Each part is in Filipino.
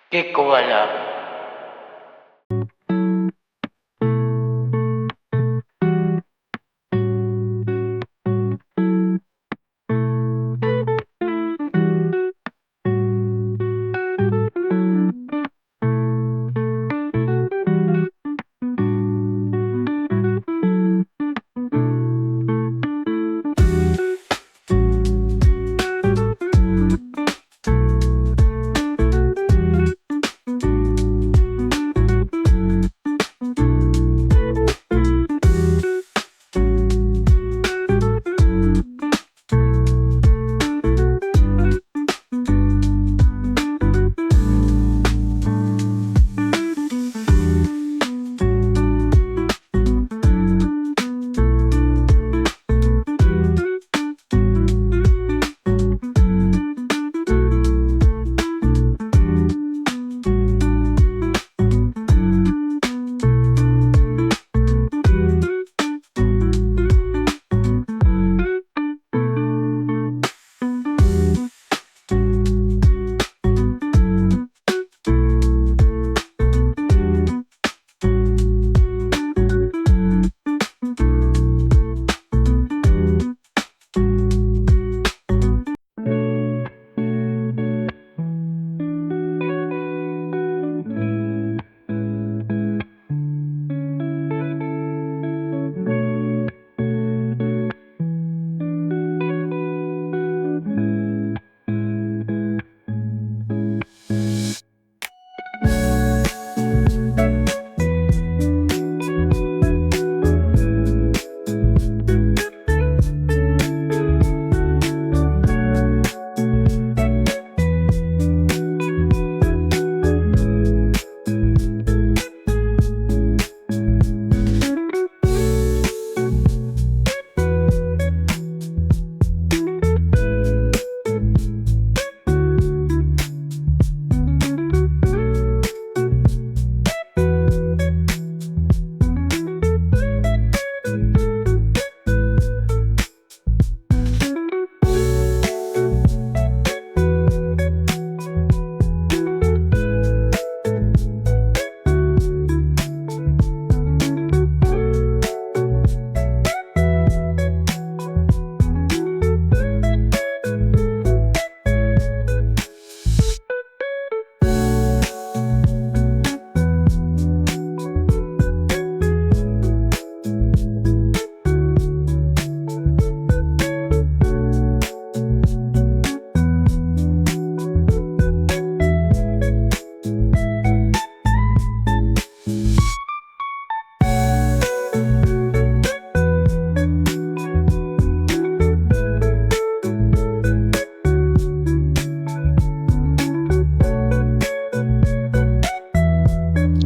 Di ko alam.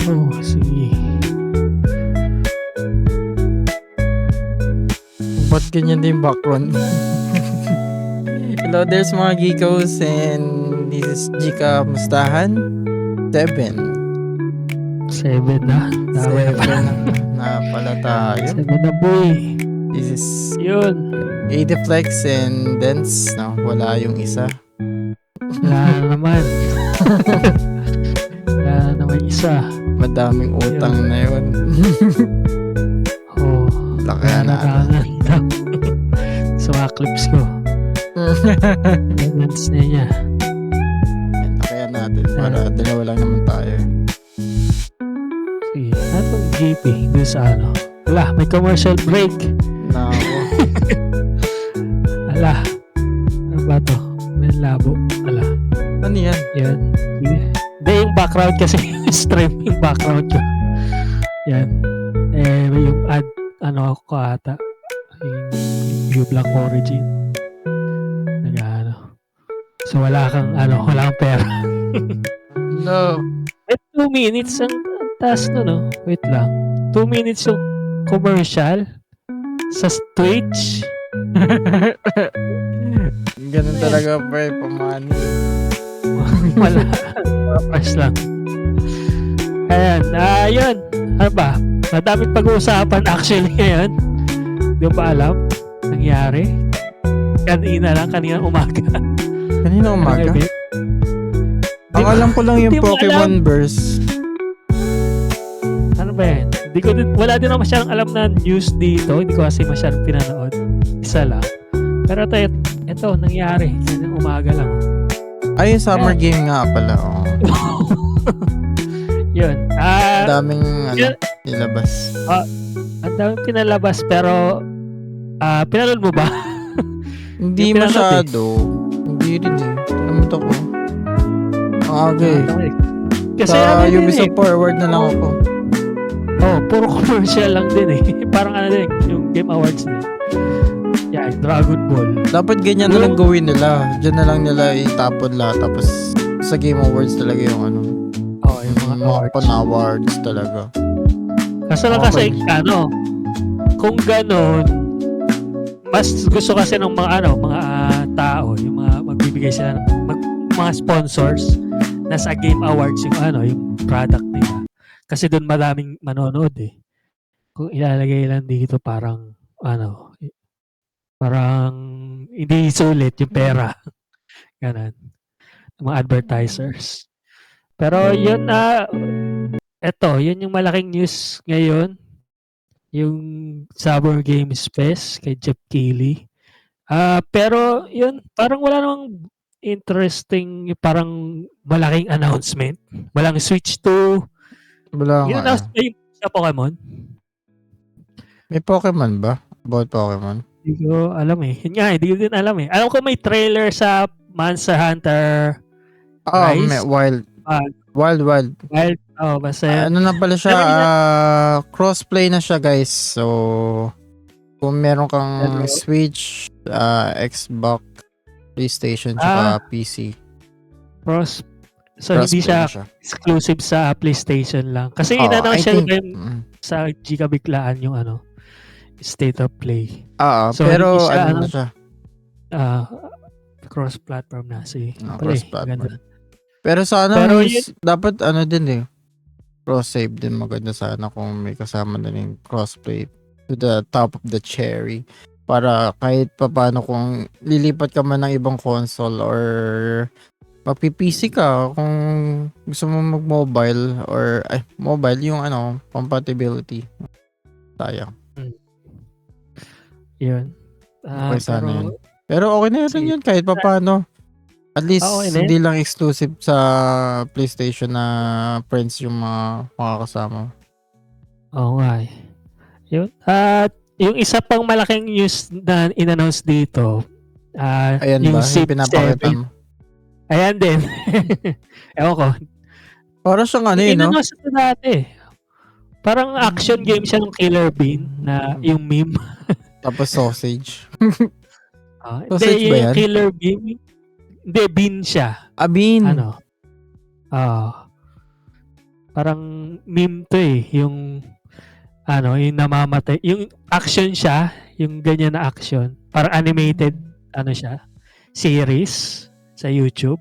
Oh, sige. Ba't ganyan din yung background? Hello, there's mga geekos and this is Gika Mustahan. 7. 7 na. Dami na pala. Na pala tayo. 7 na boy. This is Yun. Adiflex and Dance. No, wala yung isa. Wala na naman. Wala na naman isa. Madaming utang na yun. Oh. Lakayan na. Sa mga clips ko. Moments na niya. Lakayan natin para dalawa lang naman tayo. Sige. Atong GP doon sa ano. Wala, may commercial break. Nako. Ala. Ano ba to? May labo. Ala. Ano yan? Yan. Sige. Hindi yung background kasi streaming background ko. Yan. May yung ad ano ako ata. Yung Black Origin. Nag-ano. So wala kang wala kang pera. No. Wait, 2 minutes ang taas na, no? Wait lang. 2 minutes yung commercial sa Twitch. Ganun talaga, pre. Pamani. Wala. Press lang. Ayan. Yun. Ano ba? Madaming pag-uusapan actually ngayon. Di ba alam? Nangyari. Kanina umaga. Kanina umaga? Di Ang alam ko lang yung Hindi mo Pokemon Burst. Ano ba yan? Wala din ako masyadong alam na news dito. Hindi ko kasi masyadong pinanood. Isa lang. Pero ito nangyari. Kanina umaga lang. Ay, yung summer game nga pala. Oh. Yun. Daming yun. nilabas. Ang daming pinalabas pero pinanood mo ba? Hindi Yung pinanood masyado. Hindi rin eh. Tinamot ako. Ang aga eh. Kasi Sa din Ubisoft Forward na lang ako. puro commercial lang din eh. Parang din, yung Game Awards din. Yeah, Dragon Ball. Dapat ganyan na lang gawin nila. Diyan na lang nila itapon lahat. Tapos sa Game Awards talaga yung yung mga awards. pan-awards talaga. Kaso lang kasi, kung ganon, mas gusto kasi ng mga tao, yung mga magbibigay sila mga sponsors na sa Game Awards yung product nila. Kasi doon maraming manonood eh. Kung ilalagay lang dito parang hindi sulit yung pera. Ganon. Mga advertisers. Pero yun yun yung malaking news ngayon. Yung Summer Games Fest kay Jeff Keighley. Pero yun, parang wala namang interesting, parang malaking announcement. Walang Switch 2. Wala Yun nga. yung sa Pokemon. May Pokemon ba? About Pokemon? Hindi ko alam eh. Yun nga, hindi ko din alam eh. Alam ko may trailer sa Monster Hunter Rise. May Wild. Basta yun. Ano na pala siya? Crossplay na siya guys. So, kung meron kang Switch, Xbox, PlayStation, tsaka PC. So, hindi siya exclusive sa PlayStation lang. Kasi in-announce siya sa Gika Biglaan yung State of Play. So, pero na siya? Cross-platform na. Cross-platform. Pero sana dapat din eh. Cross-save din maganda sana kung may kasama na yung crossplay to the top of the cherry. Para kahit paano kung lilipat ka man ng ibang console or mag-PC ka kung gusto mo mag-mobile or mobile yung compatibility. Sayang. Yun. Okay sana yun. Pero okay na rin yun kahit paano. At least hindi lang exclusive sa PlayStation na friends yung mga makakasama. Oo nga eh. Yun. Yung isa pang malaking news na in-announce dito, ayan yung ba? Yung pinapakita mo? Ayan din. Ewan ko. Parang siyang no? In-announce ito dati. Parang action game siya ng Killer Bean na yung meme. Tapos sausage. Sausage ba yan? Yung Killer Bean. Hindi, bean siya. Bean. Parang meme to eh. Yung yung namamatay. Yung action siya, yung ganyan na action. Parang animated, siya, series sa YouTube.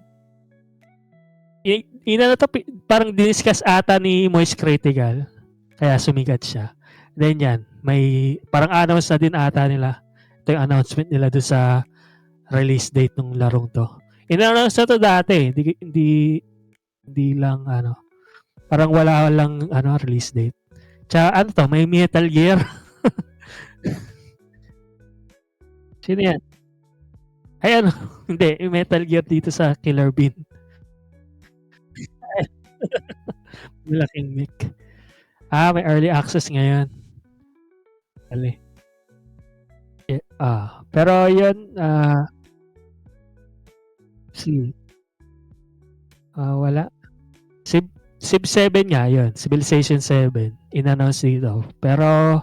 Parang diniscuss ata ni Moist Critical. Kaya sumikat siya. Then yan, may parang announce na din ata nila. Ito yung announcement nila doon sa release date ng larong to. In-announce na to dati. Hindi lang parang wala lang release date. Tsaka to, may Metal Gear. Sino yan? Ay hindi, yung Metal Gear dito sa Killer Bean. Malaking mic. May early access ngayon. Pero yun, wala. Civ 7 nga yun. Civilization 7. In-announce dito. Pero,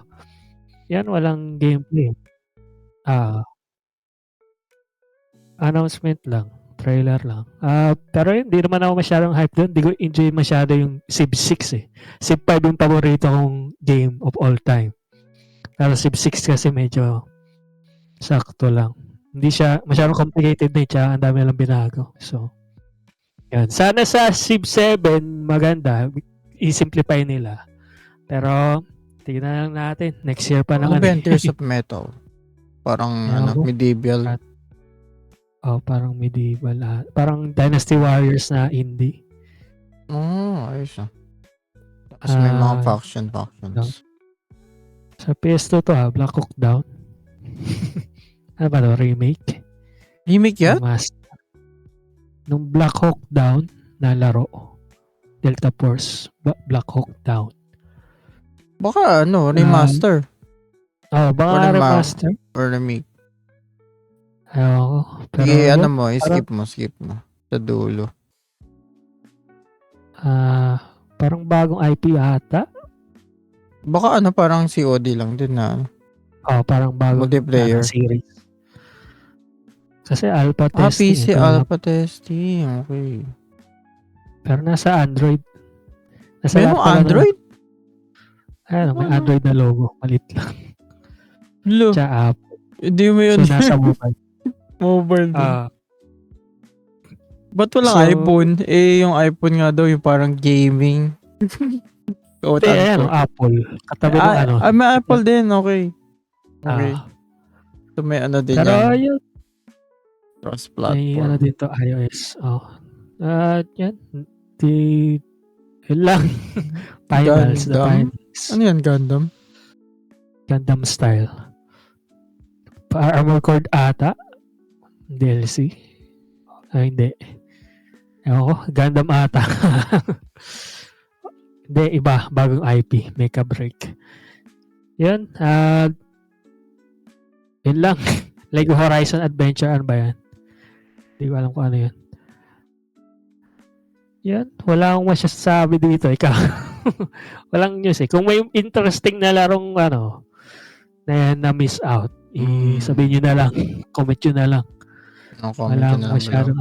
yan, walang gameplay. Announcement lang. Trailer lang. Pero hindi naman ako masyadong hype doon. Hindi ko enjoy masyado yung Civ 6 eh. Civ 5 yung paborito kong game of all time. Pero Civ 6 kasi medyo sakto lang. Hindi siya masyadong complicated na tsaka ang dami lang binago. So, yan. Sana sa Civ 7 maganda. I-simplify nila. Pero, tignan lang natin. Next year pa naman. Adventures of Metal. Parang medieval. Parang medieval. Parang Dynasty Warriors na indie. Ayos ah. Tapos may mga Ah, factions. sa PS2 to Black Hawk Down. Ano ba to? Remake? Remake yan? Remaster. Nung Black Hawk Down na laro. Delta Force Black Hawk Down. Baka remaster. Baka remaster. Or remake. Ayoko. Pero Sige, skip mo. Sa dulo. Parang bagong IP ata. Baka parang COD lang din na. Parang bagong multiplayer series. Kasi alpha testing. PC alpha testing. Okay. Pero nasa Android. Merong Android? May Android na logo. Malit lang. Lo. Tsaka app. Hindi mo yun. So, nasa mobile. Mobile din. Ba't walang iPhone? Yung iPhone nga daw yung parang gaming. Apple. Katabi ng may Apple din. Okay. So may din pero yan. Yun. Cross-platform. May din to iOS. Yan. Yun lang. Finals. The finals. Ano yan, Gundam? Gundam style. Armor Core ata. DLC. Hindi. Ewan ko. Gundam ata. Hindi, iba. Bagong IP. Mecha Break. Yun. Yun lang. Lego Horizon Adventure. Ano ba yan? Hindi ko alam kung ano yun. Yan. Wala akong masasabi dito. Ikaw. Walang news eh. Kung may interesting na larong na miss out, sabihin nyo na lang. Comment nyo na lang. Wala akong masyadong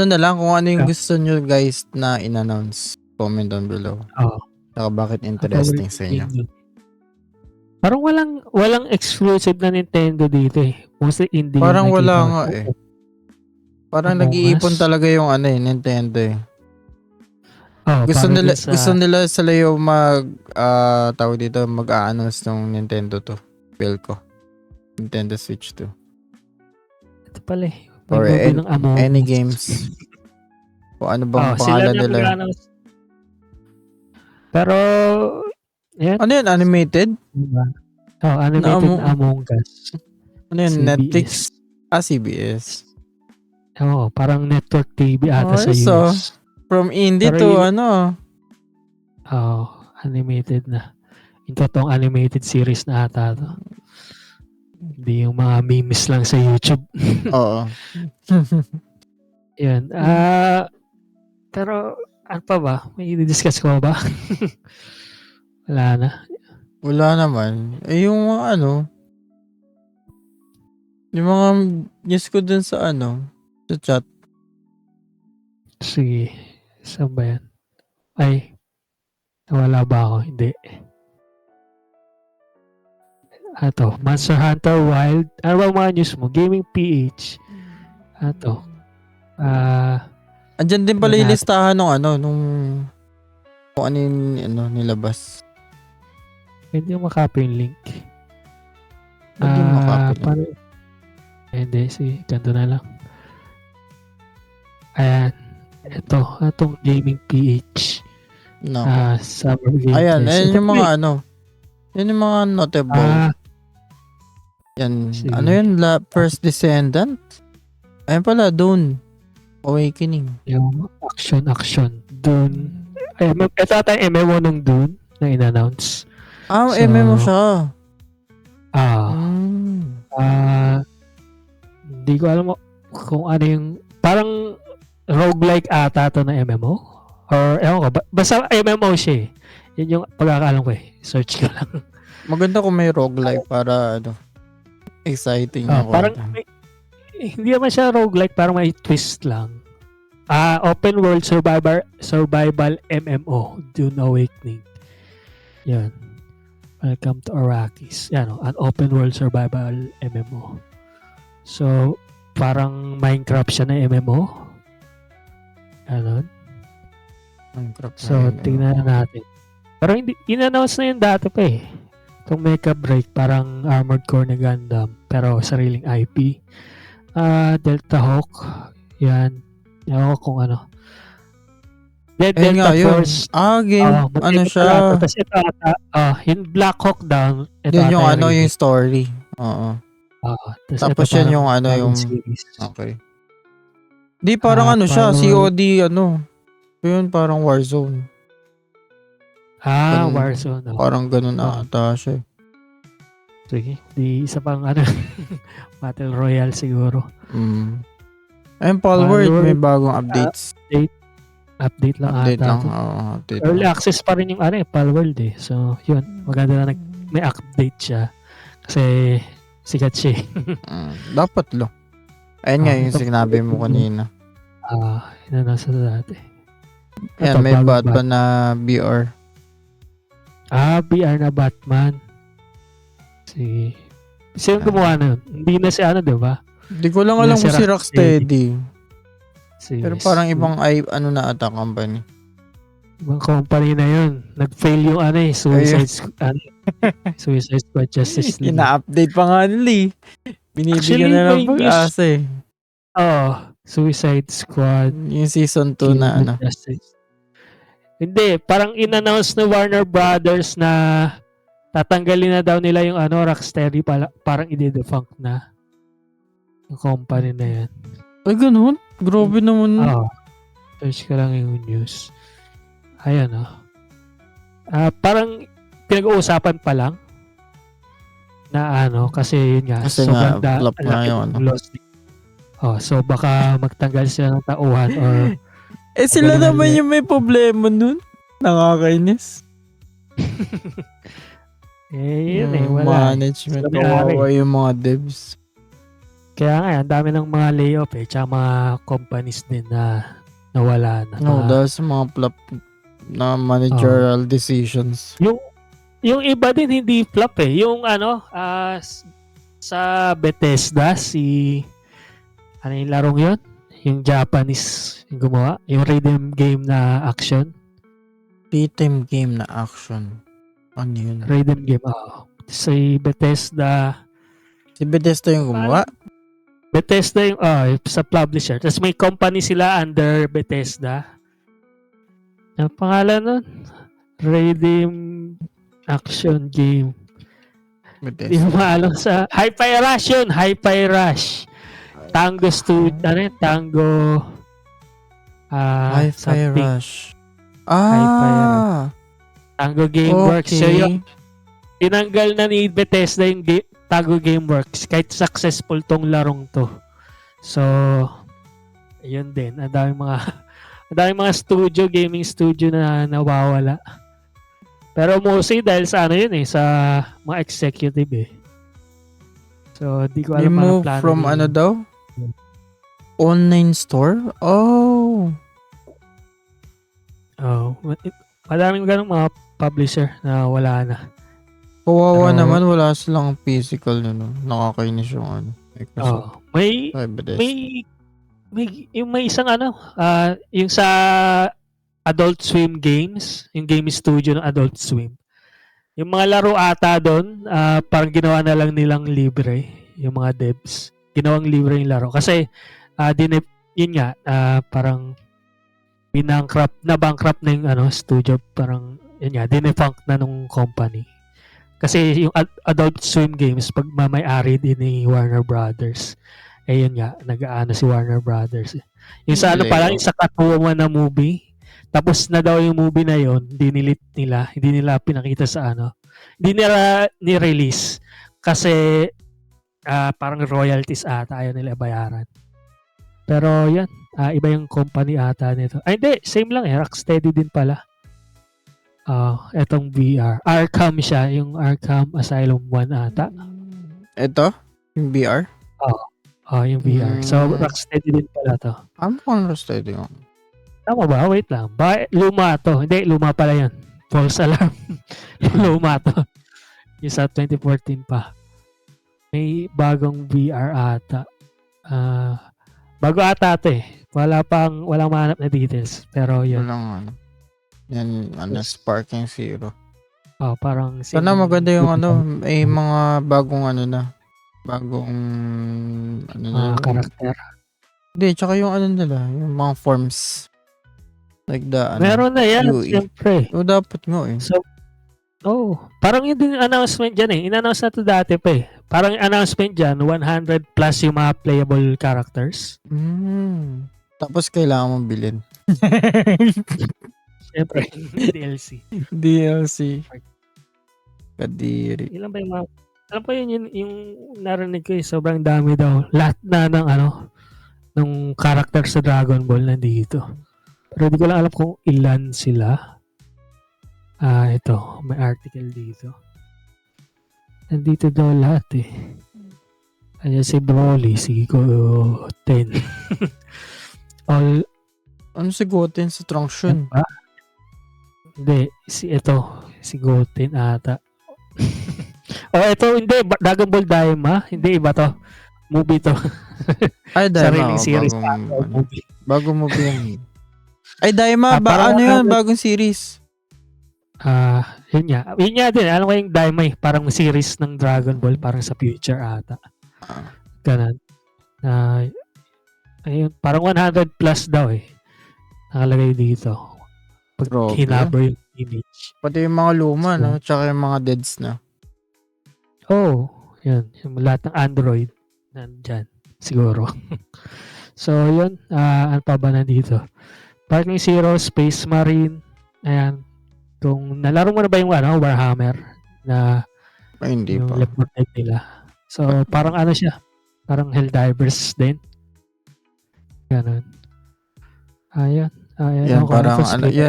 na lang kung ano yung gusto nyo guys na in-announce. Comment down below. Saka bakit interesting sa inyo. Parang walang exclusive na Nintendo dito eh. Mostly indie. Parang wala nga eh. Parang nag-iipon talaga yung Nintendo eh. Gusto nila sila yung tawag dito, mag-a-announce ng Nintendo to. Feel ko. Nintendo Switch 2. Ito pala eh. Or any games. Kung ano bang pangalan nila. Pero, yan. Ano yan? Animated? Animated na Among Us. Ano yan? CBS. Netflix? CBS. Parang network TV ata sa US. From indie to animated na. Yung totoong animated series na ata to. Hindi yung mga memes lang sa YouTube. Oo. Yan. Pero, ano pa ba? May i-discuss ko ba? Wala na. Wala naman. Yung mga yung mga news ko dun sa sa chat. Sige. Saan ba yan? Ay, nawala ba ako? Hindi. Monster Hunter Wild. Ano ba mga news mo? Gaming PH. Andyan din pala yung listahan nung kung ano yung nilabas. Pwede yung makapin yung link. Pwede yung makapin. Hindi, ganito na lang. Ayan. Itong Gaming PH. Summer Game Ayan, Fest. ayan yung mga yan yung mga notable. Yan. Sige. Ano yun? First Descendant? Ayan pala, Dune. Awakening. Yung action. Dune. Ito ata yung MMO nung Dune na in-announce. MMO siya. Hindi ko alam kung ano yung parang roguelike ata to na MMO. Or ewan ko. Basta MMO siya eh. Yun yung pagkakalam ko eh. Search ko lang. Maganda kung may roguelike para exciting. Parang hindi naman siya roguelike, parang may twist lang. Open world survival MMO, Dune Awakening. Yan. Welcome to Arrakis. Yan, an open world survival MMO. So, parang Minecraft siya na MMO. Ganon. So, tingnan natin. Pero hindi, in-announce na yun dati pa eh. Itong Mecha Break, parang Armored Core na Gundam, pero sariling IP. Delta Hawk, yan. Ewan ko kung ano. Dead Ayun nga Delta yun. Force, Game, ano magkaiba pala ito. siya, Tapos ito ata, yung Black Hawk Down, ito yun yung ata yung yung remake. story. Oo. Tapos ito Tapos yan parang yung main yung, series. okay. Di parang Power, COD yun parang Warzone. Ganun, Warzone. parang ganun Oh, ata siya. sige. Di isa pang Battle Royale siguro. Ayun, Palworld, may Palworld, bagong updates. update lang Update ata lang, to. update Early lang. access pa rin yung Palworld eh. So, yun. Maganda na may update siya. Kasi sikat siya eh. Dapat lo. Ayun nga yung Ito, sinabi mo kanina. yun na nasa dati. Ayan, may bagong Batman na BR. BR na Batman. Sino gumawa na yun? Hindi na si di ba? Hindi ko lang alam kung si Rocksteady. Pero parang ibang na ata company. Ibang company na yun. Nag-fail yung Suicide Squad Justice League. Ina-update pa nga nila eh. Binibigyan na lang pag-asa eh. Suicide Squad. Yung season 2 na Justice. Hindi, parang in-announce na Warner Brothers na tatanggalin na daw nila yung Rocksteady, parang i-defunct na yung company na yan. Ay, ganun? Grabe naman. Search ka lang yung news. Ayan parang pinag-uusapan pa lang na kasi yun nga. Kasi nga, flop na yun. So baka magtanggal sila ng tauhan or sila naman yung may problema nun. Nakakainis. Yun wala. Management, kawawa yung mga devs. Kaya nga, ang dami ng mga layoff tsaka mga companies din na nawala na. Dahil sa mga flop na managerial decisions. Yung iba din hindi flop yung sa Bethesda, yung larong yun? Yung Japanese yung gumawa? Yung rhythm game na action? Rhythm game na action. Ano yun? Rhythm game, Si Bethesda. Si Bethesda yung gumawa? Bethesda yung, sa publisher. Tapos may company sila under Bethesda. Ang pangalan nun? Rhythm action game. Hindi mo maalam sa Hi-Fi Rush yun. Hi-Fi Rush. Tango Studio. Tango Hi-Fi Rush. Hi-Fi Rush. Tango Gameworks. So yun, tinanggal na ni Bethesda yung Tango Gameworks kahit successful tong larong to. So, yun din. Ang daming mga gaming studio na nawawala. Pero mostly dahil sa yun sa mga executive So, di ko alam anong plano. From daw? Online store? Madaming ganung mga publisher na wala na. Kawawa naman, wala silang physical nakakainis yung Microsoft. May isang yung sa Adult Swim Games, yung game studio ng Adult Swim. Yung mga laro ata doon, parang ginawa na lang nilang libre, yung mga devs. Ginawang libre yung laro. Kasi, yun nga, parang bankrupt na yung studio. Parang, yun nga, dinefunct na nung company. Kasi yung Adult Swim Games, pag mamay-ari din ni Warner Brothers. Yun nga, nag-aano si Warner Brothers. Yung sa pala, yung sa Catwoman na movie, tapos na daw yung movie na yon, hindi nila pinakita sa hindi nila ni-release kasi parang royalties ata ayaw nila bayaran. Pero yan, iba yung company ata nito. Hindi, same lang Rocksteady din pala. Etong VR. Arkham siya, yung Arkham Asylum 1 ata. Ito? Yung VR? Yung VR. So, Rocksteady din pala to. Ano kung Rocksteady yun? Tama ba? Wait lang. Luma to. Hindi, luma pala yan. False alarm. Luma to. Yung sa 2014 pa. May bagong VR ata. Bago ata ito walang mahanap na details. Pero yun. Walang yan, Sparking Zero. Parang sana maganda yung may mga bagong bagong karakter. Hindi, tsaka yung nila, yung mga forms. Like the, Meron na yan, UE. siyempre. O, dapat nga eh. So, parang yun din yung announcement dyan eh. In-announce na to dati pa eh. Parang yung announcement dyan, 100 plus yung mga playable characters. Tapos kailangan mong bilhin. Siyempre, DLC. DLC. Kadiri. Ilan ba yung mga... Alam ko yun, yung narinig ko eh, sobrang dami daw. Lahat na ng ng character sa Dragon Ball nandito. Pero di ko lang alam kung ilan sila. Ito, may article dito. Nandito daw lahat eh. Ayan si Broly, si Goten. All... Ano si Goten sa Trunction? Hindi, si Goten ata. Ito, hindi, Dragon Ball Daima. Hindi, iba to. Movie to. Ay, Daima. Sariling series. Bagong movie yan. Ay, Daima, ano yun? Bagong series. Yun nga din. Alam ko yung Daima eh. Parang series ng Dragon Ball. Parang sa future ata. Ganun. Ayun, parang 100 plus daw eh. Nakalagay dito. Pag hinaber yung image. Pati yung mga luma, no? Tsaka yung mga deads na. Yun. Yung lahat ng Android nandyan. Siguro. So, yun. Ano pa ba nandito? Parking Zero, Space Marine. Ayan. Kung nalaro mo na ba yung Warhammer na hindi yung pa. Left 4 Dead nila. So, parang siya. Parang Helldivers din. Ganun. Ayan. Yan, parang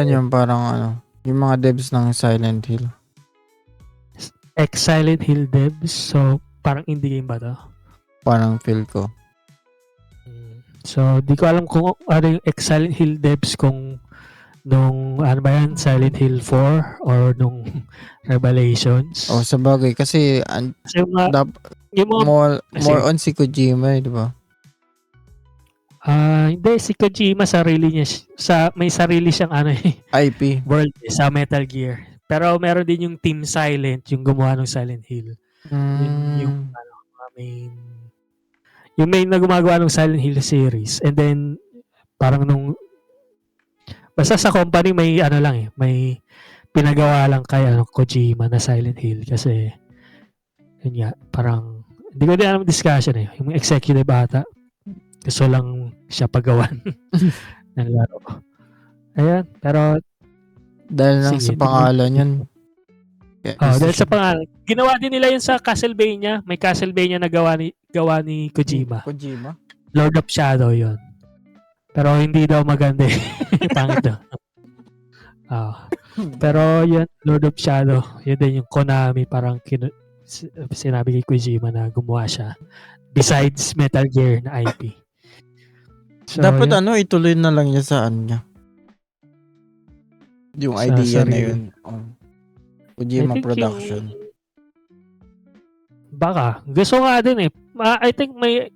yung parang yung mga devs ng Silent Hill. Silent Hill devs. So, parang indie game ba to? Parang feel ko. So, di ko alam kung ano yung Silent Hill devs kung nung Silent Hill 4 or nung Revelations. Sa bagay kasi more on si Kojima, di ba? Hindi, si Kojima may sarili siyang IP world sa Metal Gear. Pero meron din yung Team Silent, yung gumawa ng Silent Hill. Yung main na gumagawa ng Silent Hill series. And then parang basta sa company may may pinagawa lang kay Kojima na Silent Hill kasi yun nga, parang hindi ko din alam discussion eh. Yung executive ata gusto lang siya pagawan ng laro. Ayan, pero dahil lang sa pangalan yun. Dahil sa pangalan. Ginawa din nila yun sa Castlevania. May Castlevania na gawa ni Kojima. Lord of Shadow yun. Pero hindi daw maganda eh. Pangit daw. Pero yun, Lord of Shadow. Yun din yung Konami. Parang sinabi kay Kojima na gumawa siya. Besides Metal Gear na IP. So, dapat ituloy na lang niya sa niya. Yung idea na yun. Kojima Production. Baka. Gusto nga din eh. I think may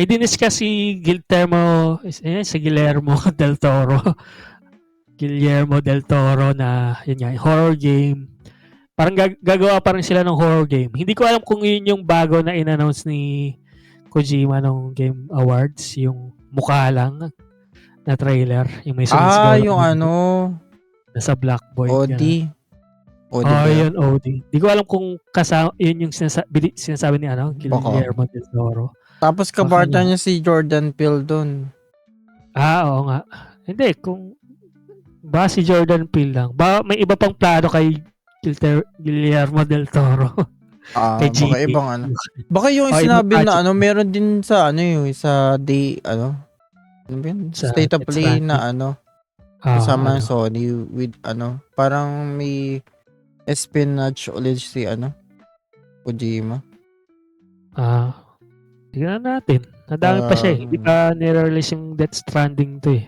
diniscuss si Guillermo del Toro. Guillermo del Toro na yun nga, horror game. Parang gagawa pa rin sila ng horror game. Hindi ko alam kung yun yung bago na in-announce ni Kojima ng Game Awards. Yung mukha lang na trailer. Yung may yung nasa Black Boy. OD. Yun, OD. Di ko alam kung yun yung sinasabi ni Guillermo del Toro. Tapos kabarta niya si Jordan Peele doon. Oo nga. Hindi, kung ba si Jordan Peele lang. Ba may iba pang plano kay Guillermo del Toro. Baka ibang Baka yung sinabi na meron din sa sa State of Play na kasama ng Sony with parang may espionage ulit si Kojima. Tignan natin. Nadami pa siya eh. Hindi pa nire-release yung Death Stranding to eh.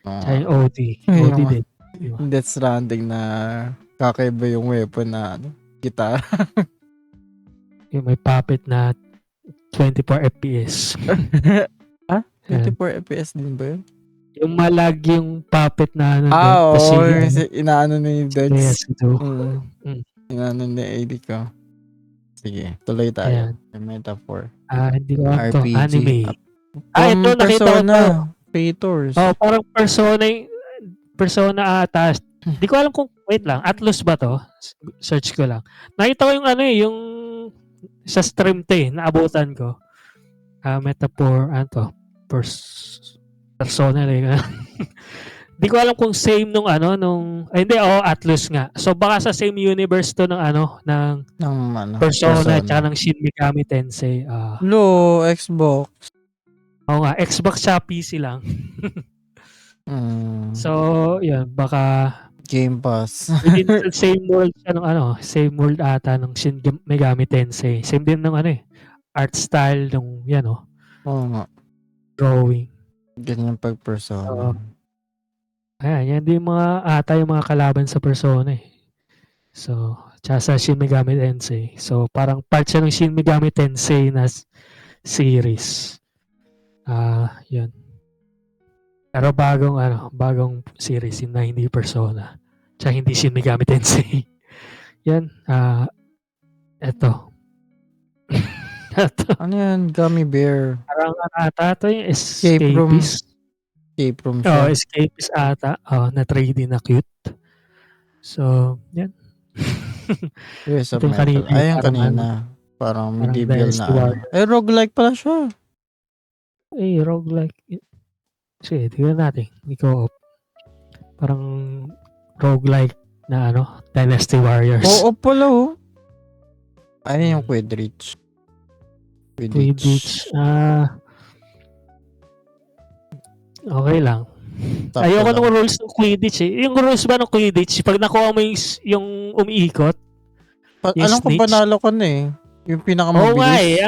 Ay, OD. OD din. Death Stranding na kakaiba yung weapon na gitara. Yung may puppet na 24 FPS. 24 FPS din ba yun? Yung malag yung puppet na inaano na yung Deads. Yes, Inaano na AD ko. Sige, tuloy tayo. Yung metaphor. Hindi ko alam to. RPG. Anime. Ito nakita ko to. Creators. Oh, parang Persona ata. Di ko alam kung, wait lang, Atlus ba to? Search ko lang. Nakita ko yung ano eh, yung sa stream to eh, naabutan ko. Metaphor, ano to? Persona eh. Di ko alam kung same nung ano, hindi, Atlus nga. So baka sa same universe to ng ano, ng Ng Persona, tsaka ng Shin Megami Tensei. Xbox. Oo nga, Xbox siya, PC lang. So, yun, baka Game Pass. within the same world siya ng ano, same world ata ng Shin Megami Tensei. Same din ng ano eh, art style ng yan Oo nga. drawing. Ganyan pag Persona. Ayan, yan din yung mga kalaban sa Persona eh. So, tsaka sa Shin Megami Tensei. So, parang part siya ng Shin Megami Tensei na series. Yun. Pero bagong series yun na hindi Persona. Tsaka hindi Shin Megami Tensei. Yan. Eto. Ano yan? Gummy Bear. Parang ata ito yung Escape room siya. Escapist ata. Na 3D na cute. So, yan. Yes, Ito yung kanina. Ayun kanina. Parang medieval na roguelike pala siya. Roguelike. Sige, tignan natin. Co-op. Parang roguelike na Dynasty Warriors. Oo pala Ayun yung Quidditch. Okay lang. Ayoko ng rules ng Quidditch eh. Yung rules ba ng Quidditch, pag nakuha mo yung umiikot, alam ko panalo ko na eh. Yung pinakamabilis. Oo nga eh.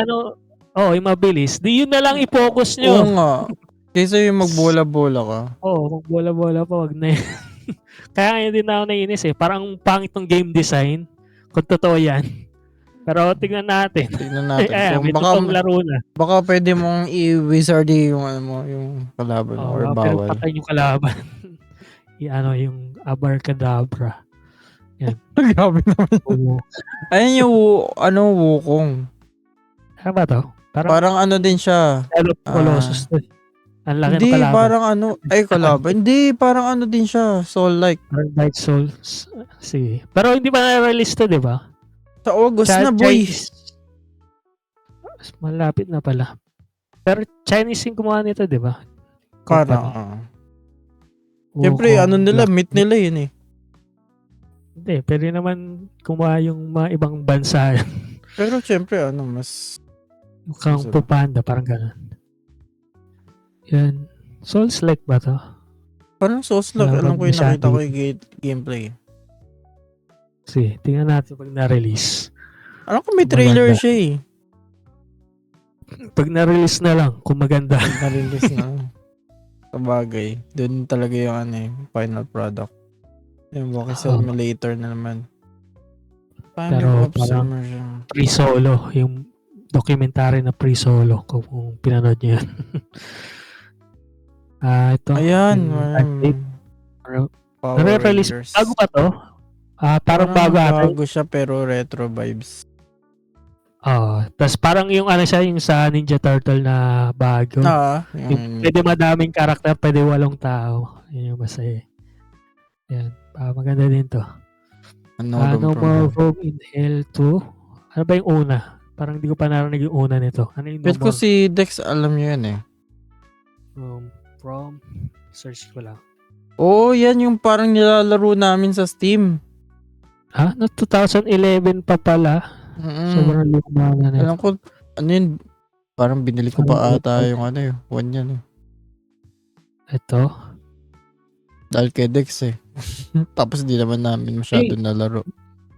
Yung mabilis. Di yun na lang i-focus nyo. Oo nga. Kaysa yung magbola-bola ka. Magbola-bola pa, wag na yun. Kaya ngayon din ako nainis eh. Parang pangit ng game design. Kung totoo yan. Pero tingnan natin. Kung baka laro na. Baka pwede mong i-wizard yung kalaban or bawal. Pero patay yung kalaban. Yung abracadabra. Yan. Grabe naman. Ayun yung Wukong. Ano ba to? Parang din siya. Colossus to. Ang laki hindi, ng kalaban. Parang kalaban. Hindi, parang din siya. Soul-like. Parang Dark Souls. Sige. Pero hindi pa na-release to, di ba? Sa August na, boy. Malapit na pala. Pero Chinese yung gumawa nito, di ba? Parang. Siyempre, meet nila yun eh. Hindi, pwede naman gumawa yung mga ibang bansa. Pero siyempre, mas... Mukhang Pupanda, parang gano'n. Yan. Souls-like ba to? Parang Souls-like. Alam ko yung nakita ko yung gameplay. Sige, tingnan natin pag na-release. Alam ko may trailer siya eh. Pag na-release na lang, kung maganda. Na-release na. Sabagay. Doon talaga yung final product. Yung walking simulator na naman. Pero parang pre-solo. Yung documentary na pre-solo. Kung pinanood niyo yan. Ito. Ayan. Nare-release. Bago pa to? Parang bago siya pero retro vibes. Tapos parang yung siya, yung sa Ninja Turtle na bago. Pwede madaming karakter, pwede 8 tao. Yun yung masaya. Yan. Maganda din to. No More Room in Hell 2. Ano ba yung una? Parang hindi ko pa narinig yung una nito. Ano yung Pero ko si Dex, alam niyo yan eh. From search ko lang. Yan yung parang nilalaro namin sa Steam. No, 2011 pa pala. Sobrang luma na nito. Alam ko, yun, parang binili ko pa ata yung one yan eh. Ito? Dahil kay Dex eh. Tapos di naman namin masyado nalaro.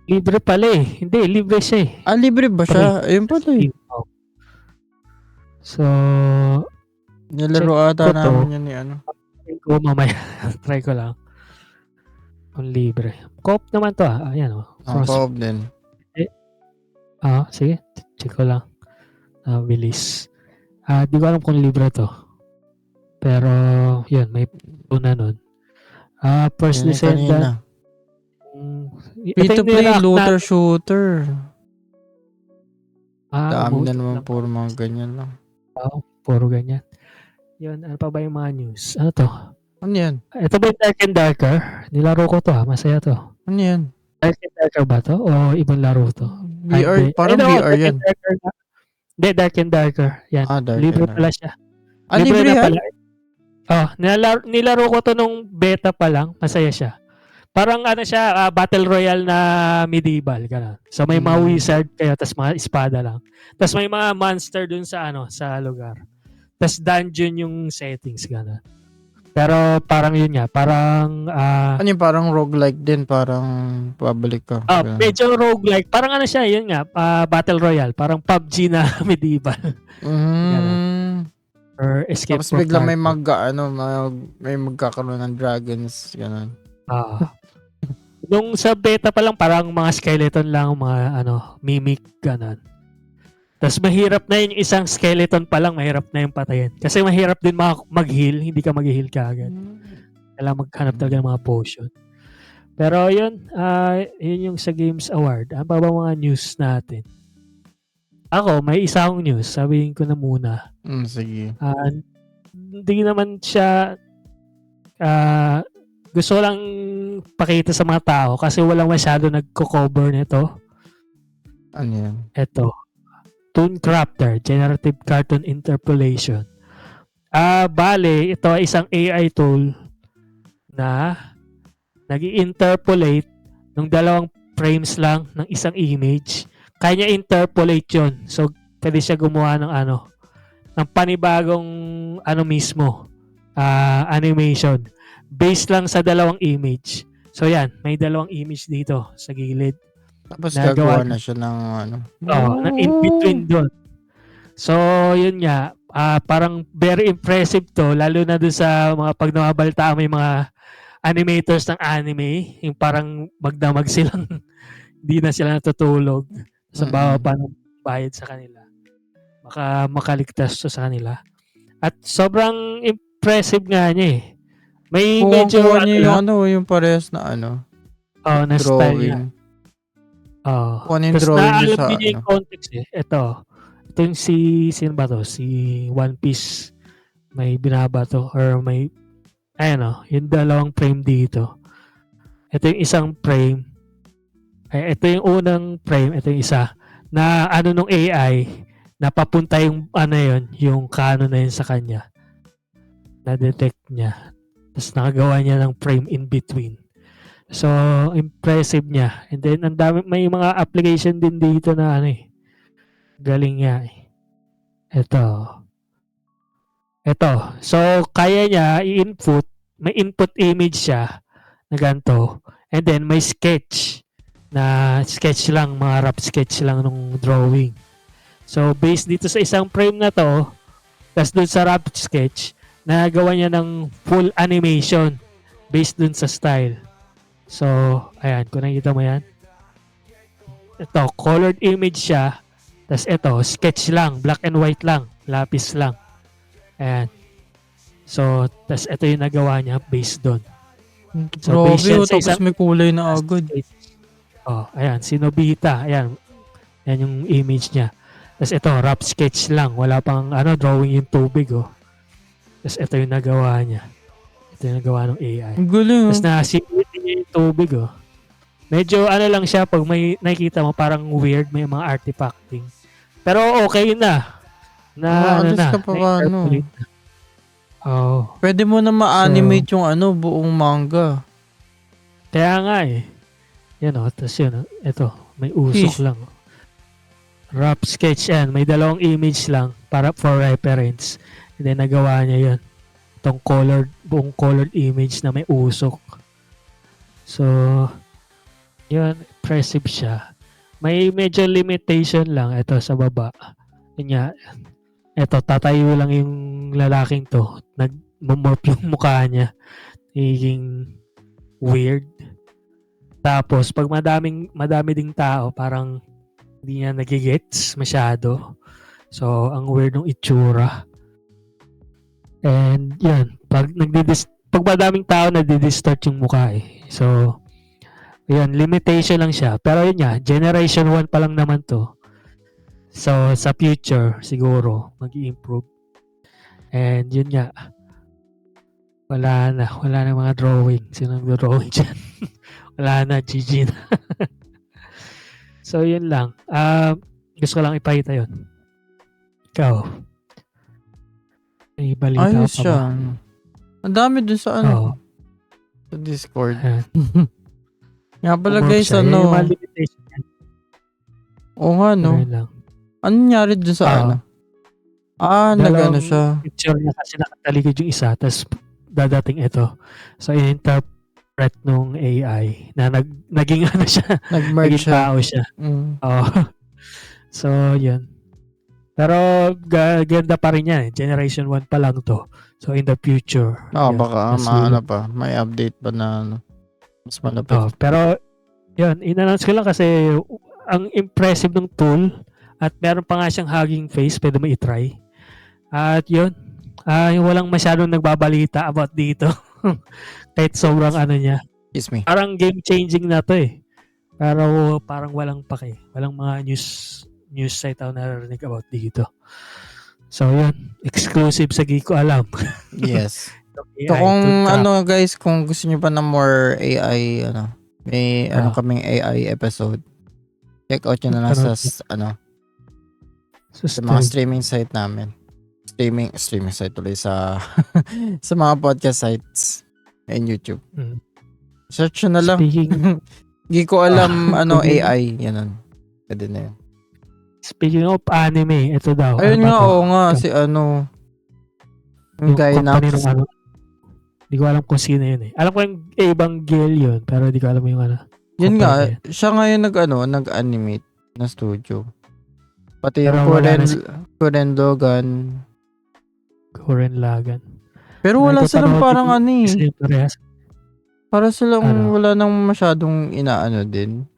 Libre pala eh. Hindi, libre siya eh. Libre ba siya? Ayun pala eh. So, nilaro ata namin yan eh. Ko mamaya. Try ko lang. Kung libre. Co-op naman to Ayan Co-op din. Sige. Check ko lang. Bilis. Di ko alam kung libre to. Pero, yun. May una nun. First Descendant. Free-to-play looter shooter. Dami na naman puro mga ganyan lang. Puro ganyan. Yun, ano pa ba yung mga news? Ano to? Ano yan? Ito ba yung Dark and Darker? Nilaro ko to masaya to. Ano yan? Dark and Darker ba to? O ibang laro to? VR, Hindi. parang no, VR Dark yan. and Darker na. Hindi, Dark and Darker. Yan. Dark Libre and pala siya. libre na yan? pala. Nilaro ko to nung beta pa lang. Masaya siya. Parang ano siya, Battle Royale na medieval. Ganun. So may mga wizard kayo, tas mga espada lang. Tas may mga monster dun sa sa lugar. Tas dungeon yung settings. Ganun. Pero parang yun nga, parang Ano yung parang roguelike din, parang pabalik ka. medyo roguelike. Parang ano siya, yun nga, Battle Royale. Parang PUBG na medieval. Or escape Tapos bigla may may magkakaroon ng dragons, gano'n. Nung sa beta pa lang, parang mga skeleton lang, mga mimic, gano'n. Tapos mahirap na yung isang skeleton pa lang, mahirap na yung patayin. Kasi mahirap din mag-heal, hindi ka mag-heal ka agad. Kailangan maghanap talaga ng mga potion. Pero yun, yun yung sa Games Award. Ano pa ba mga news natin? Ako, may isa akong news. Sabihin ko na muna. Sige. Hindi naman siya gusto lang pakita sa mga tao kasi walang masyado nagko-cover nito. Ano yan? Ito. Toon Crafter, Generative Cartoon Interpolation. Bale, ito ay isang AI tool na nag-interpolate ng 2 frames lang ng isang image. Kaya niya interpolate yun. So, pwede siya gumawa ng ng panibagong mismo animation based lang sa 2 image. So yan, may 2 image dito sa gilid. Tapos gagawa na siya ng ng in between doon. So yun nga, parang very impressive to, lalo na doon sa mga pag nababalita may mga animators ng anime, yung parang magdamag silang hindi na sila natutulog sa bawah pa ng bayad sa kanila. Baka makaligtas to sa kanila. At sobrang impressive nga niya eh. May medyo yung parehas na na style niya. Kung ano yung Tapos drawing naalam sa niya yung context eh. Ito yung sino ba to? Si One Piece. May binabato or may yung 2 frame dito. Ito yung isang frame. Ito yung unang frame. Ito yung isa. Na nung AI na papunta yung yung canon na yun sa kanya. Na-detect niya. Tapos nakagawa niya ng frame in between. So, impressive niya. And then, may mga application din dito na galing niya eh. Ito. So, kaya niya i-input, may input image siya na ganito. And then, may sketch lang, mga rough sketch lang nung drawing. So, based dito sa isang frame na to, tapos dun sa rough sketch, nagawa niya ng full animation based dun sa style. So, ayan, kung nakikita mo yan. Ito, colored image siya. Tapos ito, sketch lang, black and white lang, lapis lang. Ayan. So, tapos ito yung nagawa niya based dun. So, tapos may kulay na agad. Ayan, si Nobita. Ayan. Yan yung image niya. Tapos ito, rough sketch lang. Wala pang drawing yung tubig, Tapos ito yung nagawa niya. Ito yung nagawa ng AI. Ang galing, Tapos na-simulate niya yung tubig, Medyo lang siya pag may nakikita mo parang weird, may mga artifacting. Pero okay na. Pwede mo na ma-animate yung buong manga. Kaya nga eh. Yan tapos yun, ito, may usok lang. Rough sketch yan. May 2 image lang para for reference. And then nagawa niya yun. Itong buong colored image na may usok. So, yun, impressive siya. May medyo limitation lang ito sa baba. Yun nga, ito, tatayo lang yung lalaking to. Nag-morph yung mukha niya. Nagiging weird. Tapos, pag madami ding tao, parang hindi niya nagigets masyado. So, ang weird ng itsura. And, yan. Pag madaming tao, nadi-distort yung mukha eh. So, yan, limitation lang siya. Pero yun nga, generation 1 pa lang naman to. So, sa future, siguro, mag-i-improve. And yun nga, wala na mga drawing. Sino nag-drawing dyan? Wala na, GG na. So, yun lang. Gusto ko lang ipakita yun. Ikaw, may balita Ayos pa ba? siya. Ang dami dun sa Oo. sa Discord. Ayan. Nga pala Work guys, siya. Yan yung ano. mga limitation yan. Oo nga, no. Ayun lang. Ano nangyari dun sa ano? Nag-ano siya. Picture niya kasi nakatalikod yung isa, tapos dadating ito. So, in-interpret nung AI na naging ano siya, Nag-merge naging siya. tao siya. Mm. Oo. So, yun. Pero ganda pa rin yan. Generation 1 pa lang to. So, in the future. yun, Baka mas maano pa. May update pa na ano. Mas malapit. pero, yun, in-announce ko lang kasi ang impressive ng tool at meron pa nga siyang hugging face. Pwede mo i-try. At yun, yung walang masyadong nagbabalita about dito. Kahit sobrang ano niya. Excuse me. Parang game-changing na to eh. Pero parang walang pake. Walang mga news site ako narinig about dito. So yun, exclusive sa Geeko Alam. Yes. AI, So kung tool ano guys, kung gusto niyo pa ng more AI, may kaming AI episode. Check out nyo na lang sa sa mga streaming site namin. Streaming site tuloy sa sa mga podcast sites and YouTube. Search nyo na lang. Speaking, Geeko Alam AI, yan. Pwede na yun. speaking of anime, ito daw. Ayun ano nga, ba to? oo nga, si yung company Gainax. ng ano. Hindi ko alam kung sino yun eh. Alam ko yung Evangelion, pero hindi ko alam yung ano. Yun nga, company. siya nga yung nag-animate na studio. Pati Pero yung wala na Kuren Logan. Gurren Lagann. Pero wala silang parang Kasi parehas. para silang Ano? wala nang masyadong inaano din.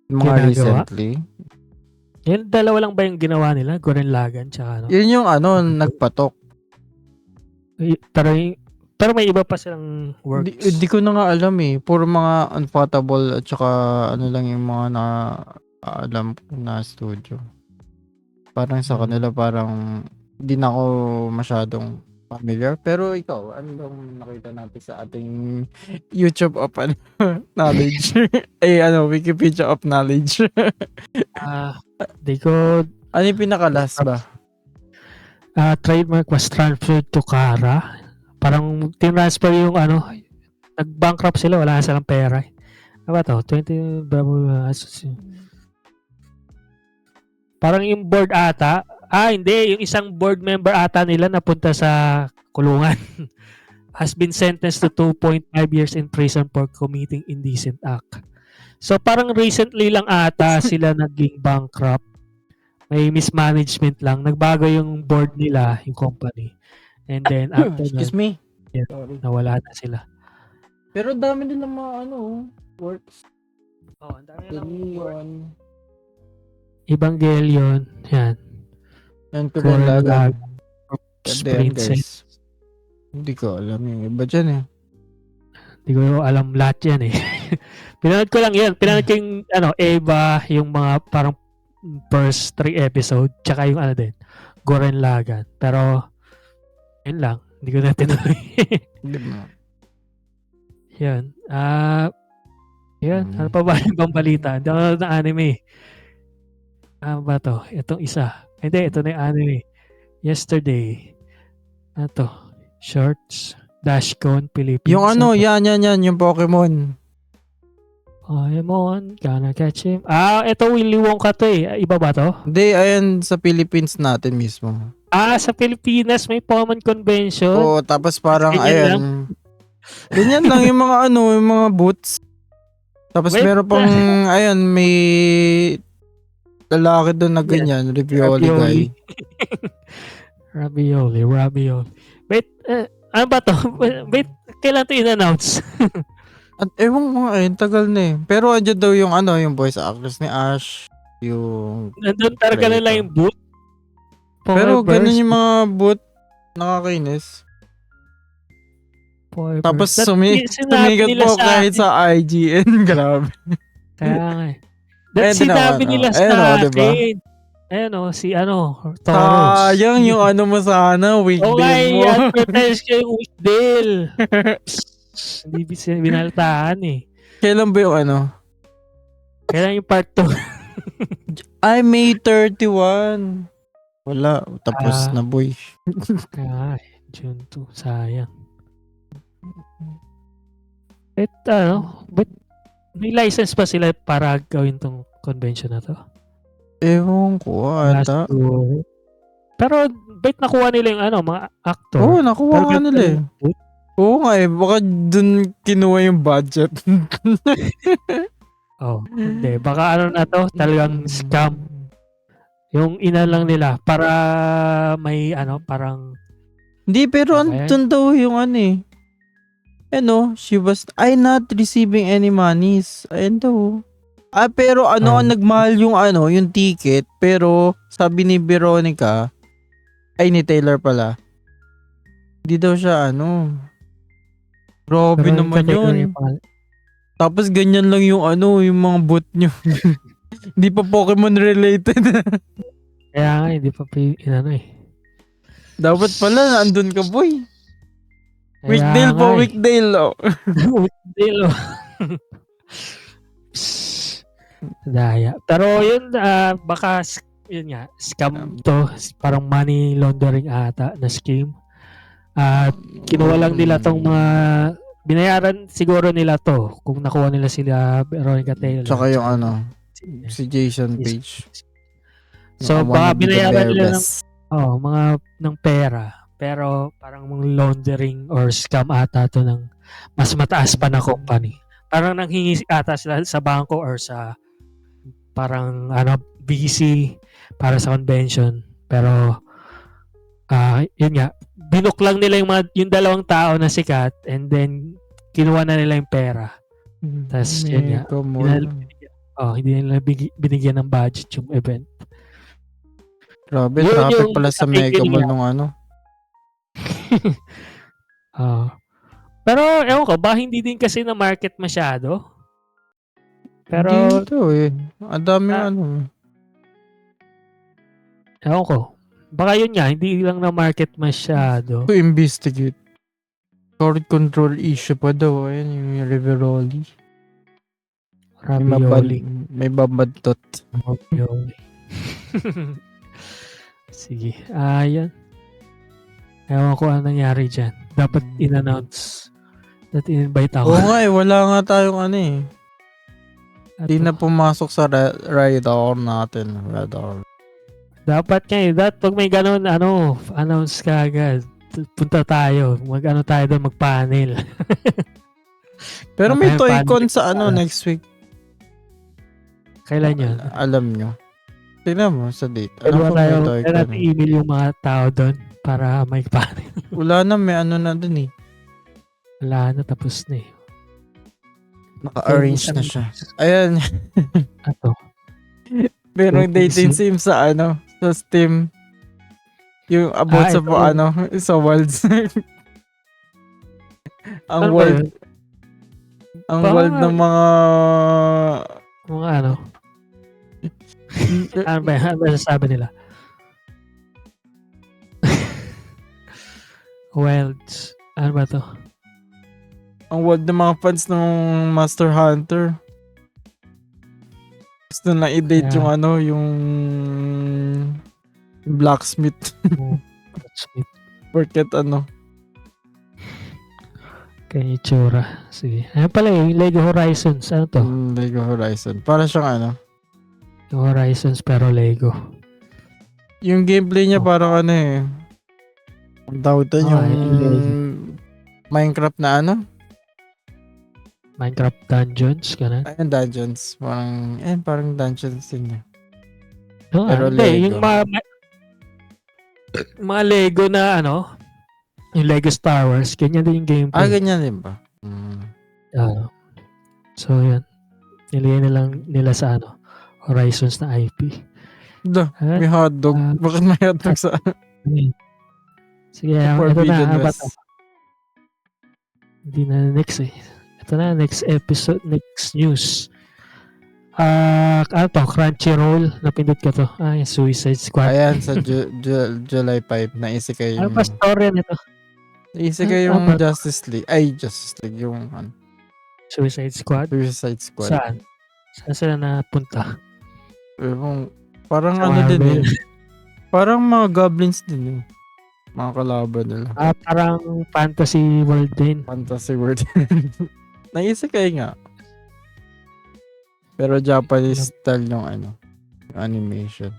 Mga Ginagawa? recently. Yan, dalawa lang ba yung ginawa nila? Gurren Lagann, tsaka ano? Yun yung nagpatok. Pero may iba pa silang works. Di ko na nga alam eh. Puro mga Unpotable at saka ano lang yung mga alam ko na studio. Parang sa kanila parang di na ako masyadong familiar. Pero ikaw, ano bang nakita natin sa ating YouTube of knowledge? Wikipedia of knowledge. Di ko... Ano yung pinaka-last ba? Trademark was transferred to Kara. Parang tinransfer yung nag-bankrupt sila, wala na silang pera. Ano ba to? 20 parang yung board ata. Hindi. Yung isang board member ata nila napunta sa kulungan. Has been sentenced to 2.5 years in prison for committing indecent act. So parang recently lang ata sila naging bankrupt. May mismanagement lang. Nagbago yung board nila, yung company. And then after Excuse me. Yeah, nawala na sila. Pero dami nilang mga works. Ang dami nilang Evangelion. Yan. Yan ko rin lagay. Sprint guys. Hindi ko alam yung iba dyan eh. Hindi ko alam lahat yan eh. Pinanood ko lang yan. Pinanood ko yung Eva, yung mga parang first 3 episode, tsaka yung Gurren Lagann. Pero yun lang. Hindi ko na tinuloy. Yan. Yan. Ano pa ba ibang balita? Hindi ako nanonood ng anime. Ano ba to? Itong isa. Hindi, ito na yung anime. Yesterday. Ano to? Shorts. Dashcon Philippines. Yung yan. Yung Pokemon. Pokemon. Gonna catch him. Ito Willy Wonka to eh. Iba ba to? Hindi, ayan sa Philippines natin mismo. Sa Pilipinas may Pokemon Convention. Oo, tapos parang ayan. Ganyan lang yung mga yung mga boots. Tapos meron pang may lalaki doon na ganyan, Ravioli guy. Ravioli. Wait, ano ba to? Wait, kailan to in-announce? At ewan ko tagal na eh. Pero andyan daw yung yung voice actress ni Ash, yung nandun talaga nila yung boot. Pero ganun yung mga boot, nakakainis. Tapos sumikat po kahit sa IGN. Grabe. Kaya nga eh. Sinabi nila sa akin. si Toros. Sayang yung ano mo sana, Oo nga, weekday mo. i-advertise ko yung Weekdale. Hindi binaltaan eh. Kailan ba yung ano? Kailan yung part 2? Ay, May 31. Wala, tapos na boy. June 2, sayang. But may license pa sila para gawin tong convention na to? Ewan ko ata. Pero bait nakuha nila yung mga actor. Oo, nakuha nga nila eh. Oo nga eh, baka dun kinuha yung budget. Hindi. Baka na to, talagang scam. Yung ina lang nila para may parang... Hindi, pero andun daw yung eh. She was not receiving any monies. Ayun daw. Pero ang nagmahal yung ticket, pero sabi ni Veronica, ni Taylor pala, hindi daw siya grabe naman yun. Tapos ganyan lang yung yung mga bot nyo. Hindi pa Pokemon related. Kaya nga, hindi pa Dapat pala, andun ka boy. Weekdale po, Weekdale. Weekdale. Daya. Pero yun, baka yun nga, scam to. Parang money laundering ata na scheme. At kinuha lang nila tong mga binayaran siguro nila to kung nakuha nila sila Veronica Taylor. Tsaka yung si Jason Page. So baka binayaran nila mga ng pera. Pero parang laundering or scam ata to ng mas mataas pa na company. Parang nanghingi ata sila sa bangko or sa parang BC para sa convention. Pero yun nga, binook lang nila yung dalawang tao na sikat and then kinuha na nila yung pera. Tapos yun nga, hindi nila binigyan ng budget yung event. Grabe, traffic pala sa Mega Mall nung Pero ewan ko, hindi din kasi na market masyado. Pero dito ang dami ewan ko. Baka yun nga, hindi lang na market masyado. To investigate. Crowd control issue pa daw. Ayan yung Riveroli. Ravioli. May babadtot. Ravioli. Sige. Ayan. Ewan ko ano nangyari dyan. Dapat in-announce. Dapat in-invite ako. Oo nga wala nga tayong Hindi na pumasok sa radar natin. Radar. Dapat pag may ganun, announce ka agad. Punta tayo. Tayo doon, mag-panel. Pero may Toy-Con sa next week. Kailan yun? Alam nyo. Tingnan mo sa date. Alam ko may Toy-Con. Kaya natin email yung mga tao doon para may panel. Wala na, may na dun Wala na, tapos na Naka-arrange na siya. Ayan. Pero dating sim sa sa Steam. Yung about sa sa Worlds. Ang world. Ang world ng mga ano ba sasabi nila? Worlds. Ano ba to? Ang world ng mga fans ng Monster Hunter. Gusto na i-date yung yung blacksmith. Blacksmith. Porket Kaya itsura. Sige. Ayan pala yung Lego Horizons. Ano to? Lego Horizon. Para siyang Yung Horizons pero Lego. Yung gameplay niya parang ang tawag doon yung Minecraft na Minecraft Dungeons, ganun. Ayun, Dungeons. Parang Dungeons din niya. Pero Lego. Yung mga Lego na yung Lego Star Wars, ganyan din yung gameplay. Ganyan din ba? So, yan. Nilagay na lang nila sa Horizons na IP. May hotdog. Bakit may hotdog sa Sige, ito na. Hindi na next Ito na, next episode, next news. Ano to? Crunchyroll. Napindot ko to. Yung Suicide Squad. Ayan, sa July 5, naisikay Ano yung... ba story nito? Naisikay Ano ba? yung Justice League. Ay, Justice League. Yung Suicide Squad? Suicide Squad. Saan? Saan sila napunta? Parang Sa ano din Marvel. eh. Parang mga goblins din eh. Mga kalaban nila. Parang fantasy world din. Fantasy world. Naisikay nga. Pero Japanese style yung yung animation.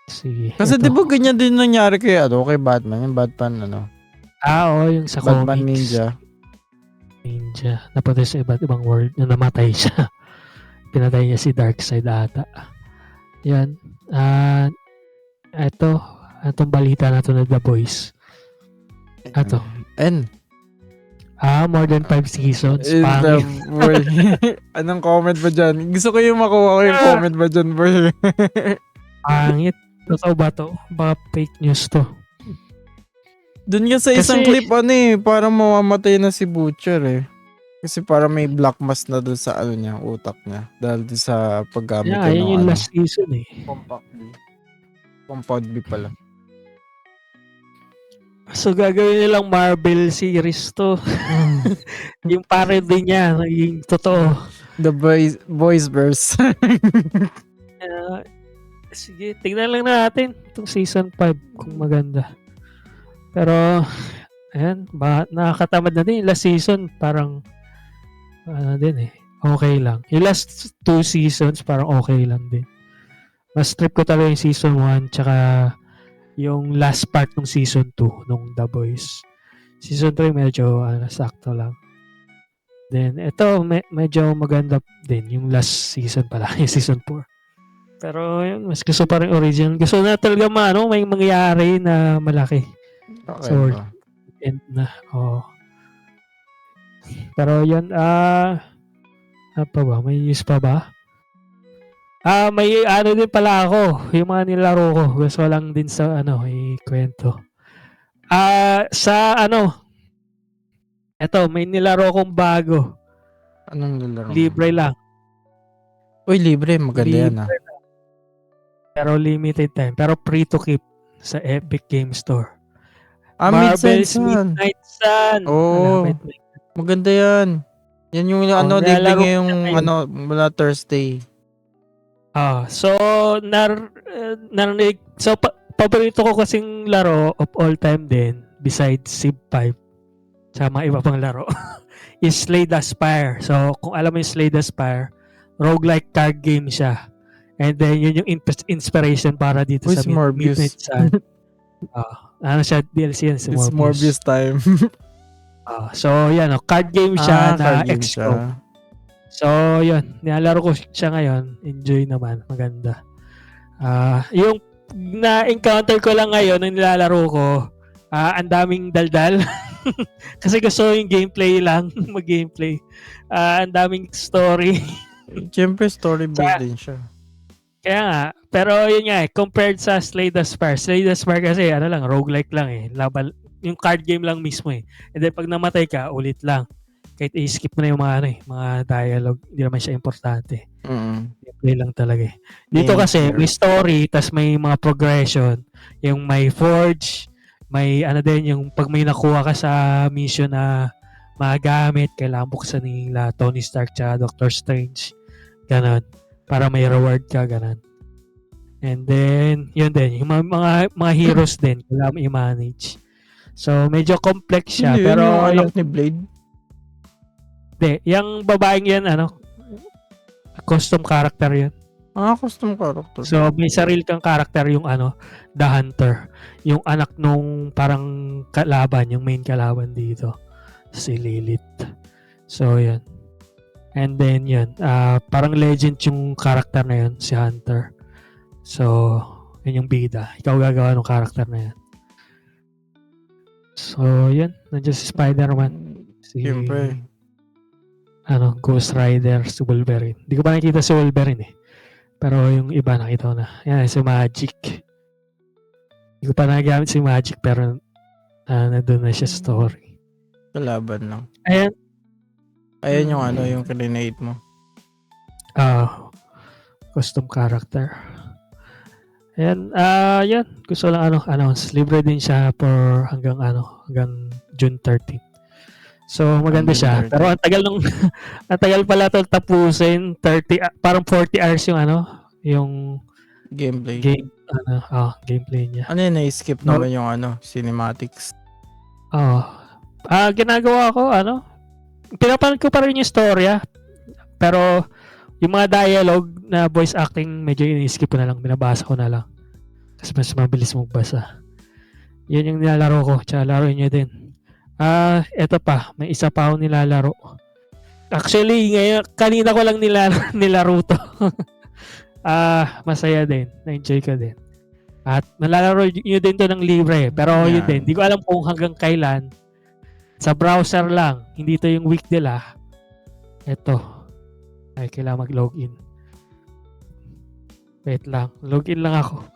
Sige. Kasi ito. di ba ganyan din nangyari kay kay Batman? Yung Batman Oo, yung sa Batman comics. Ninja. Napunta sa iba't ibang world na namatay siya. Pinatay niya si Darkseid ata. Yan. Itong balita na to na The Boys. Ato. More than 5 seasons. Pangit. Boy. Anong comment ba dyan? Gusto ko yung makuha ko yung comment ba dyan, boy? Pangit. Totoo ba to? Baka fake news to. Doon nga sa isang clip parang mamamatay na si Butcher eh. Kasi parang may black mass na doon sa niya, utak niya. Dahil doon sa paggamit yun yung last season eh. Compound B pala. So gagawin nilang Marvel series to. Yung parody niya, yung totoo. The Boys Verse. Sige, tingnan lang natin itong season 5 kung maganda. Pero, ayan, nakakatamad na din. Last season, parang, okay lang. Yung last 2 seasons, parang okay lang din. Mas trip ko talaga yung season 1, tsaka yung last part ng season 2 nung The Boys. Season 3 medyo sakto lang. Then ito medyo maganda din yung last season pala, yung season 4. Pero yun, mas gusto pa rin original. Gusto na talaga may mangyari na malaki. Okay. So, end na. Pero yun, ano pa ba? May news pa ba? May din pala ako. Yung mga nilaro ko. Gusto lang din sa ikwento. Eto, may nilaro akong bago. Anong nilaro? Libre lang. Uy, libre. Maganda yan Pero limited time. Pero free to keep sa Epic Game Store. Marvel's Midnight Sun. Maganda yan. Yan yung libre ngayong mula Thursday. So paborito ko kasing laro of all time din besides Civ 5 sa mga iba pang laro is Slay the Spire. So kung alam mo yung Slay the Spire, roguelike card game siya. And then yun yung inspiration para dito sa Midnight Sun. Siya DLC yan si Morbius. It's Morbius time. So yan, card game siya na XCOM. So, yun. Nilalaro ko siya ngayon. Enjoy naman. Maganda. Yung na-encounter ko lang ngayon nung nilalaro ko, ang daming daldal. Kasi gusto yung gameplay lang. Mag-gameplay. Ang daming story. Siyempre, story-based din siya. Kaya nga. Pero yun nga compared sa Slay the Spire. Slay the Spire kasi, roguelike lang eh. Yung card game lang mismo eh. And then, pag namatay ka, ulit lang. Kahit i-skip mo na yung mga dialogue, hindi naman siya importante. Gameplay lang talaga eh. Dito kasi, may story, tas may mga progression. Yung may forge, may yung pag may nakuha ka sa mission na magamit, kailangan buksan nila Tony Stark tsaka Doctor Strange. Ganon. Para may reward ka, ganon. And then, yun din. Yung mga heroes din, kailangan mo i-manage. So, medyo complex siya. Hindi, pero yung anak ni Blade? Hindi, yung babaeng yan, custom character yan. Custom character. So, may sarili kang character yung The Hunter. Yung anak nung parang kalaban, yung main kalaban dito. Si Lilith. So, yan. And then, yun. Parang legend yung character na yun, si Hunter. So, yun yung bida. Ikaw gagawa ng character na yan. So, yun. Nandiyan si Spider-Man. Siyempre. Ghost Rider, si Wolverine. Hindi ko pa nakikita si Wolverine eh. Pero yung iba nakita ko na. Yan, si Magic. Hindi ko pa nagamit si Magic pero nandun na siya story. Kalaban lang. Ayan. Ayan yung yung kinenate mo. Custom character. Ayan, yan. Gusto lang announce. Libre din siya for hanggang June 13. So, maganda June siya. 13. Pero ang tagal ang tagal pala ito tapusin. 30, parang 40 hours yung Gameplay. gameplay niya. Ano yun, na-skip naman yung cinematics. Ginagawa ko, pinapanood ko pa rin yung storya. Pero, yung mga dialogue na voice acting, medyo in-skip ko na lang. Binabasa ko na lang. Kasi mas mabilis magbasa. Yun yung nilalaro ko. Tsaka laruin nyo din. Eto pa. May isa pa ako nilalaro. Actually, ngayon, kanina ko lang nilaro to. Masaya din. Na-enjoy ko din. At malalaro nyo din to ng libre. Pero yun din. Di ko alam kung hanggang kailan. Sa browser lang. Hindi to yung week nila. Eto. Ay, kailangan mag-login. Wait lang. Login lang ako.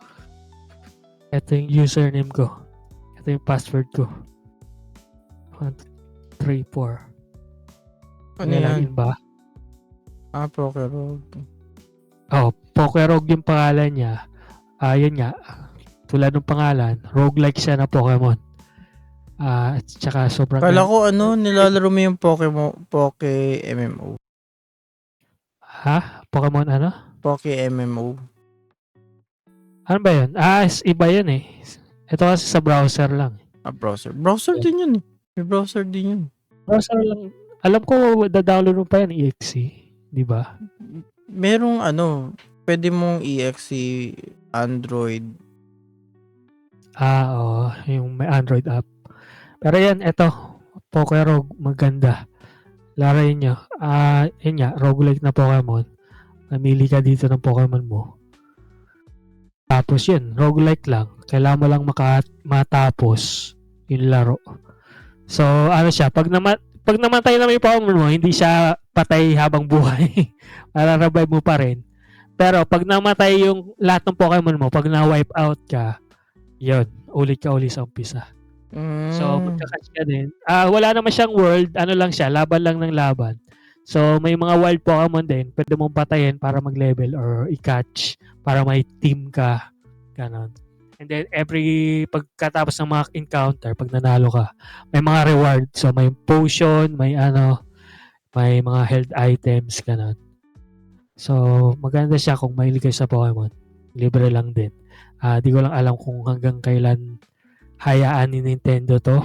Ito yung username ko. Ito yung password ko. 1, 2, 3, 4. Ano yan? Ba? Pokerog. Pokerog yung pangalan niya. Yun nga. Tulad ng pangalan, roguelike siya na Pokemon. At saka sobrang... Kala ko nilalaro mo yung Poke MMO. Pokemon Poke MMO. Ano ba yun? Iba yun eh. Ito kasi sa browser lang. Browser. Browser din yun eh. May browser din yun. Browser lang. Alam ko, da-download mo pa yan, EXE. Di ba? Merong pwede mong EXE Android. Oo. Yung may Android app. Pero yan, ito. Pokerog, maganda. Larayin nyo. Yun nga, roguelike na Pokemon. Mamili ka dito ng Pokemon mo. Tapos yun, roguelike lang. Kailangan mo lang matapos yung laro. So, siya, pag namatay naman yung Pokemon mo, hindi siya patay habang buhay. Mara-revive mo pa rin. Pero pag namatay yung lahat ng Pokemon mo, pag na-wipe out ka, yun, ulit ka ulit sa umpisa. So, magka-catch ka din. Wala naman siyang world, lang siya, laban lang ng laban. So, may mga wild Pokemon din, pwede mong patayin para mag-level or i-catch para may team ka. Ganon. And then, pagkatapos ng mga encounter, pag nanalo ka, may mga reward. So, may potion, may mga health items, ganon. So, maganda siya kung mahilig kayo sa Pokemon. Libre lang din. Di ko lang alam kung hanggang kailan hayaan ni Nintendo to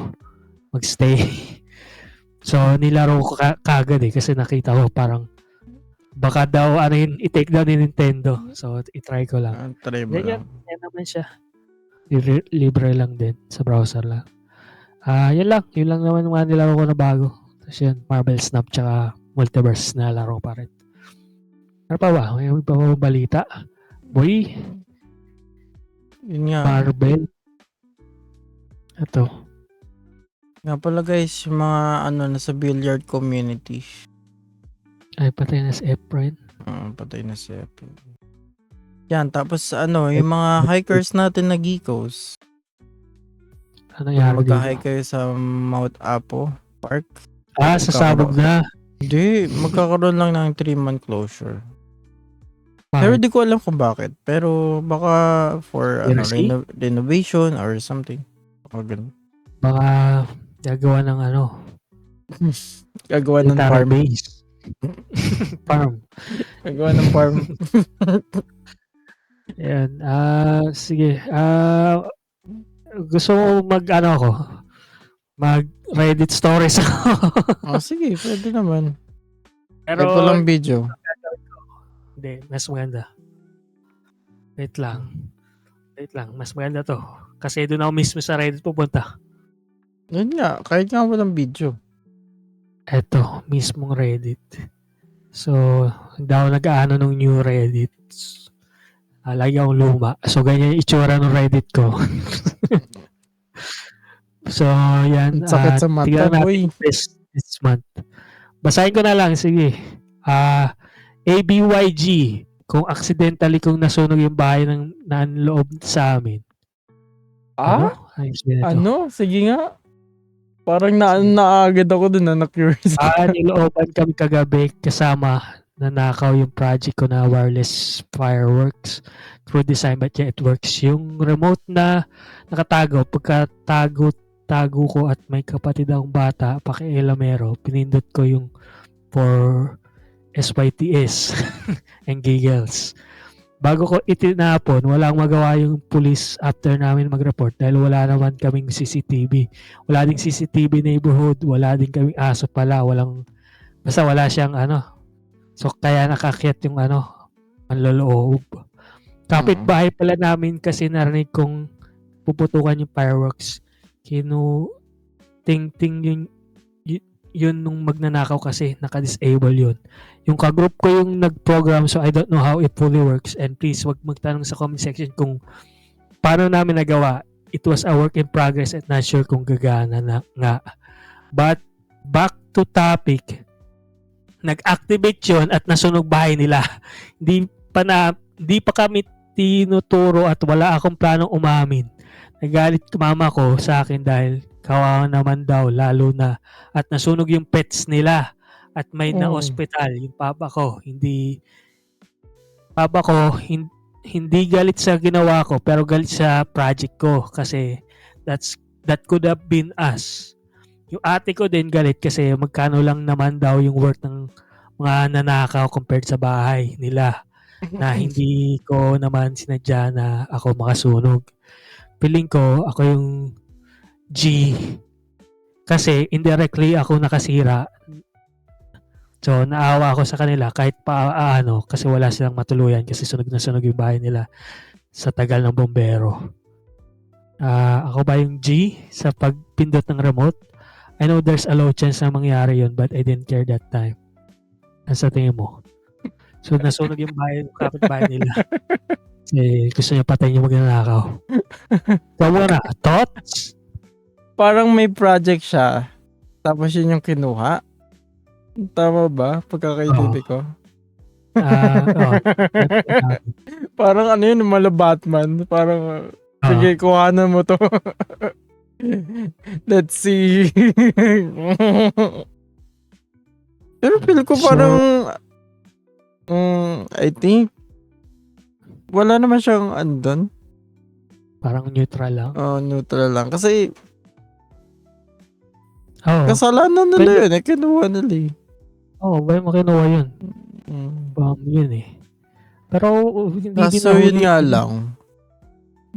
magstay. So, nilaro ko kagad kasi nakita ko parang baka daw i-take down ni Nintendo. So, i-try ko lang. Try mo lang. Yan naman siya. Libre lang din sa browser lang. Yan lang. Yun lang naman mga nilaro ko na bago. Tapos yun, Marvel Snap tsaka Multiverse na laro pa rin. Ano pa ba? May iba pa balita? Boy? Yun nga. Marvel? Ito. Nga pala guys, yung mga nasa billiard community. Ay, patay na si Efren. Patay na si Efren. Yan, tapos yung mga hikers natin na geekos. Ano nangyari dito? Magka-hike kayo sa Mount Apo Park. Sasabog na. Hindi, magkakaroon lang ng 3-month closure. Pero di ko alam kung bakit. Pero baka for renovation or something. Baka gagawa ng gagawa ng farm. Base. Farm. Gagawa ng farm. Ayan. Sige. Gusto mo mag-Reddit stories ako. Sige, pwede naman. Pero ito lang video. Hindi, mas maganda. Wait lang. Mas maganda to. Kasi doon ako mismo sa Reddit pupunta. Yun nga, kahit nga walang video. Eto, mismong Reddit. So, hindi ako nag-aano ng new Reddit. Lagi akong luma. So, ganyan yung itsura ng Reddit ko. So, yan. Sakit sa mata, boy. This month. Basahin ko na lang. Sige. ABYG. Kung accidentally kung nasunog yung bahay ng nanloob sa amin. Sige nga. Parang naagad ako dun na curious. Nilooban kami kagabi kasama nanakaw yung project ko na wireless fireworks through design, but yeah, it works. Yung remote na nakatago, pagkatago ko at may kapatid akong bata, pakialamero, pinindot ko yung for SYTS and giggles. Bago ko itinapon, walang magawa yung police after namin mag-report dahil wala naman kaming CCTV. Wala ding CCTV neighborhood, wala din kaming aso pala, basta wala siyang So kaya nakakyat yung manloloob. Kapitbahay pala namin kasi narinig kong puputukan yung fireworks. Ting-ting yun nung magnanakaw kasi naka-disable yun. Yung ka-group ko yung nag-program, so I don't know how it fully works, and please wag magtanong sa comment section kung paano namin nagawa. It was a work in progress at not sure kung gagana na nga. But back to topic, nag-activate yun at nasunog bahay nila. Hindi pa kami tinuturo at wala akong planong umamin. Nagalit mama ko sa akin dahil kawawa naman daw, lalo na at nasunog yung pets nila at may na-hospital. Yung papa ko hindi galit sa ginawa ko, pero galit sa project ko kasi that could have been us. Yung ate ko din galit kasi magkano lang naman daw yung worth ng mga nanakaw compared sa bahay nila na hindi ko naman sinadya na ako makasunog. Feeling ko ako yung G kasi indirectly ako nakasira. So naawa ako sa kanila kahit paano kasi wala silang matuluyan kasi sunog na sunog yung bahay nila sa tagal ng bombero. Ako ba yung G sa pagpindot ng remote? I know there's a low chance na mangyari yun, but I didn't care that time. Ano sa tingin mo? So nasunog yung kapitbahay nila. Kasi gusto niya patayin yung magnanakaw. Kamu na, thoughts? Parang may project siya. Tapos yun yung kinuha. Tama ba? Pagkakaintindi ko. Parang yun, mala Batman. Parang, sige, kuhanan mo to. Let's see. Pero feel ko parang, I think, wala naman siyang andon. Parang neutral lang? Neutral lang. Kasi, kasalanan nila yun. Kinuha nila eh. Ba mo kinuha yun? Yun eh. Pero, hindi so yun nga lang.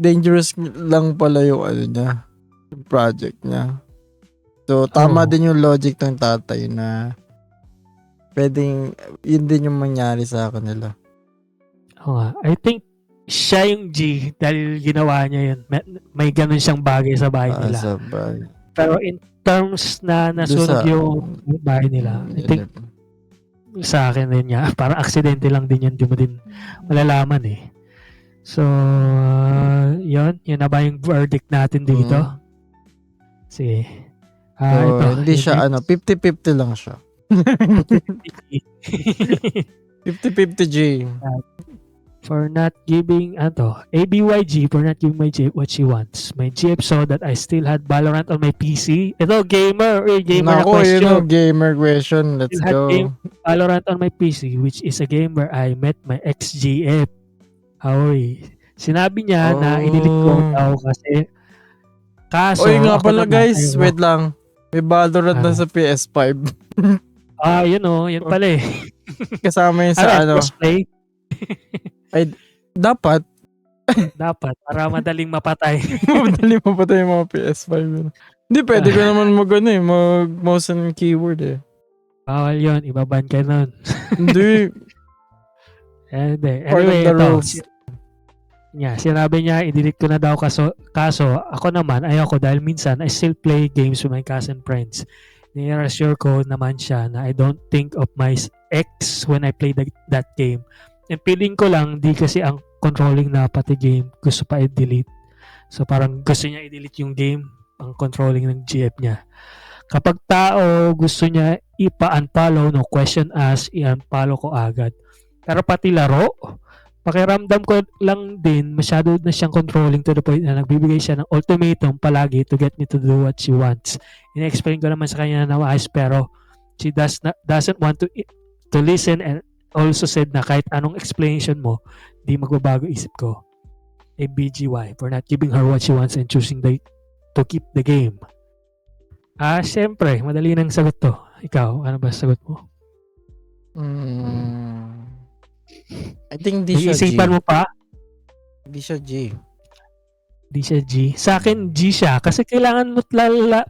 Dangerous lang pala yung niya. Yung project niya. So, tama din yung logic ng tatay na pwedeng, yun din yung mangyari sa kanila. I think siya yung G dahil ginawa niya yun. May ganun siyang bagay sa bahay nila. Sa bahay. Pero in terms na nasunog yung bahay nila, I think sa akin din niya, parang aksidente lang din yan, di mo din malalaman eh. So, yun na ba yung verdict natin dito? Sige. Ito, hindi siya, 50-50 lang siya. 50-50 G. For not giving, ABYG, for not giving my G what she wants. My G episode that I still had Valorant on my PC. Ito, gamer na question. Gamer question. Let's go. Valorant on my PC, which is a game where I met my ex-GF. Sinabi niya na i-delete ko daw kasi kaso... nga pala guys, wait lang. May Valorant na sa PS5. Yun pala eh. Kasama yun sa Cosplay? Ay, dapat. Para madaling mapatay. Madaling mapatay yung mga PS5. Hindi, pwede ko naman mag-mouse and keyboard eh. Bawal yun, ibaban ka nun. Hindi. Anyway, ito. Sinabi niya, i-delete ko na daw kaso ako naman, ayoko dahil minsan I still play games with my cousin friends. Ni-reassure ko naman siya na I don't think of my ex when I play that game. And feeling ko lang, di kasi ang controlling na pati game, gusto pa i-delete. So parang gusto niya i-delete yung game, ang controlling ng GF niya. Kapag tao gusto niya ipa-unfollow, no question ask, i-unfollow ko agad. Pero pati laro, pakiramdam ko lang din, masyado na siyang controlling to the point na nagbibigay siya ng ultimatum palagi to get me to do what she wants. In-explain ko naman sa kanya na maayos pero she doesn't want to listen and also said na kahit anong explanation mo, di magbabago isip ko. BGY for not giving her what she wants and choosing to keep the game. Syempre, madali nang sagot to. Ikaw, ano ba sagot mo? I think di siya G. Iisipan mo pa? Di siya G. Di siya G. Sa akin, G siya. Kasi kailangan mo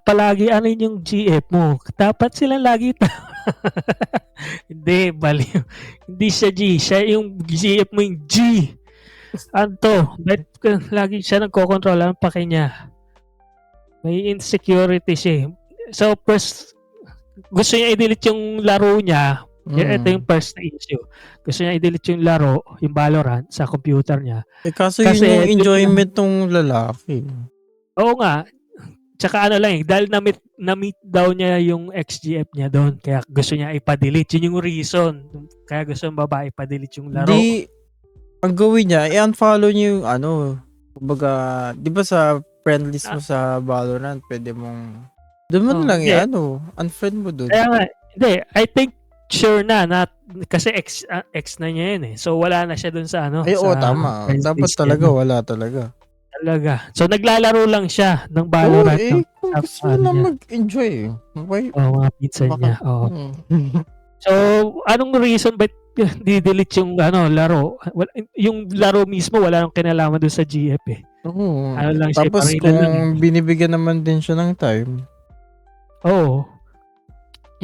palagi ano yung GF mo. Dapat sila lagi Hindi, baliw. Hindi siya G. Siya yung GF mo yung G. Ano to? Lagi siya nagkocontrol. Ang pake niya. May insecurity siya. So, first, gusto niya i-delete yung laro niya. Ito yung first na issue. Gusto niya i-delete yung laro, yung Valorant, sa computer niya. Kasi yun yung enjoyment ng lalaki. Oo nga. Tsaka ano lang dahil na-meet daw niya yung XGF niya doon. Kaya gusto niya ipa-delete. Yun yung reason. Kaya gusto ng babae ipa-delete yung laro. Ang gawin niya, i-unfollow niya yung kumbaga, di ba sa friend list mo sa Valorant, pwede mong, doon mo lang unfriend mo doon. Kaya nga, hindi, I think sure na kasi ex na niya yun eh. So wala na siya doon sa tama. Dapat talaga, wala talaga. So naglalaro lang siya ng Valorant. Kung gusto mo lang mag-enjoy. Mga pizza niya. So, anong reason ba't di-delete yung laro? Yung laro mismo, wala nang kinalaman doon sa GF eh. Lang tapos kung binibigyan naman din siya ng time.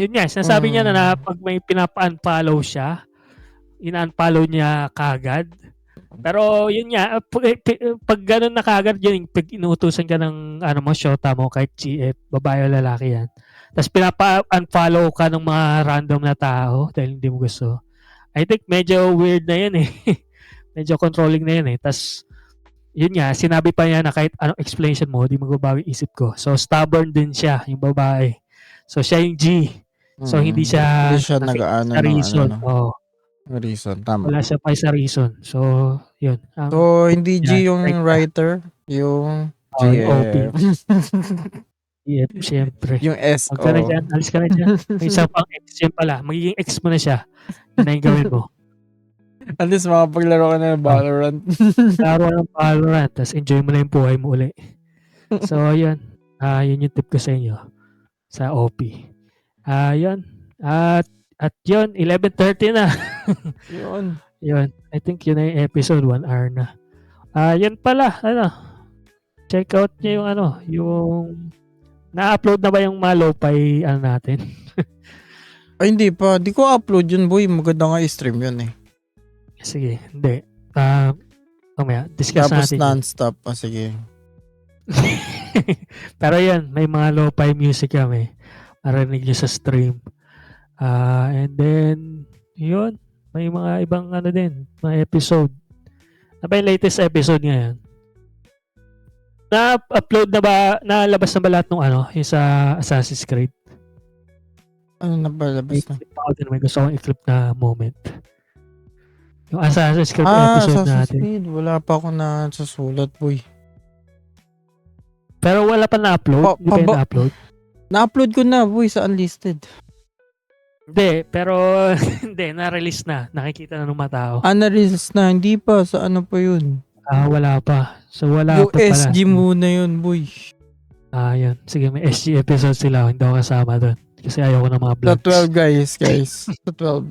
Yun nga, sinasabi niya na pag may pinapa-unfollow siya, ina-unfollow niya kagad. Pero yun nga, pag ganun na kagad yun, pag inuutusan ka ng shota mo, kahit GF, babae o lalaki yan. Tapos pinapa-unfollow ka ng mga random na tao dahil hindi mo gusto. I think medyo weird na yun eh. Medyo controlling na yun eh. Tapos, yun nga, sinabi pa niya na kahit anong explanation mo, di magbabago isip ko. So, stubborn din siya, yung babae. So, siya yung G. So, hindi siya nag-aano reason. Reason, tama. Wala siya pa sa reason. So, yun. So, hindi G yung writer, yung GF. GF, siyempre. Yung S. Huwag ka na dyan. Alis ka na dyan. May isa pang X yun pala. Magiging X mo na siya. Yun na yung gawin mo. At least makapaglaro ka na ng Valorant. Laro ng Valorant. Tapos enjoy mo na yung buhay mo uli. So, yun. Yun yung tip ko sa inyo. Sa OP. Yun. At yun, 11:30 na. Yun. I think yun na yung episode. 1 hour na. Yun pala. Check out nyo yung na-upload na ba yung mga lo-fi natin? Ay, hindi pa. Di ko upload yun, boy. Maganda nga i-stream yun eh. Sige, hindi. Mamaya, discuss tapos natin. Tapos non-stop. Sige. Pero yan, may mga lo-fi music kami. Marinig nyo sa stream. And then, yun. May mga ibang din, mga episode. Ano ba yung latest episode ngayon? Na-upload na ba, nalabas na ba lahat ng yung sa Assassin's Creed? Ano na ba labas na? May gusto kong i-clip na moment. Yung Assassin's Creed episode Assassin's natin. Creed. Wala pa ako na sasulat, boy. Pero wala pa na-upload? Hindi pa na-upload? Na-upload ko na, boy, sa Unlisted. Hindi, pero hindi, na-release na. Nakikita na ng mga tao. Na-release na. Hindi pa. Sa ano pa yun? Wala pa. So, wala yung pa pala. SG muna yun, boy. Yun. Sige, may SG episode sila. Hindi ako kasama doon. Kasi ayoko ng mga vlogs. Sa 12, guys. Sa 12.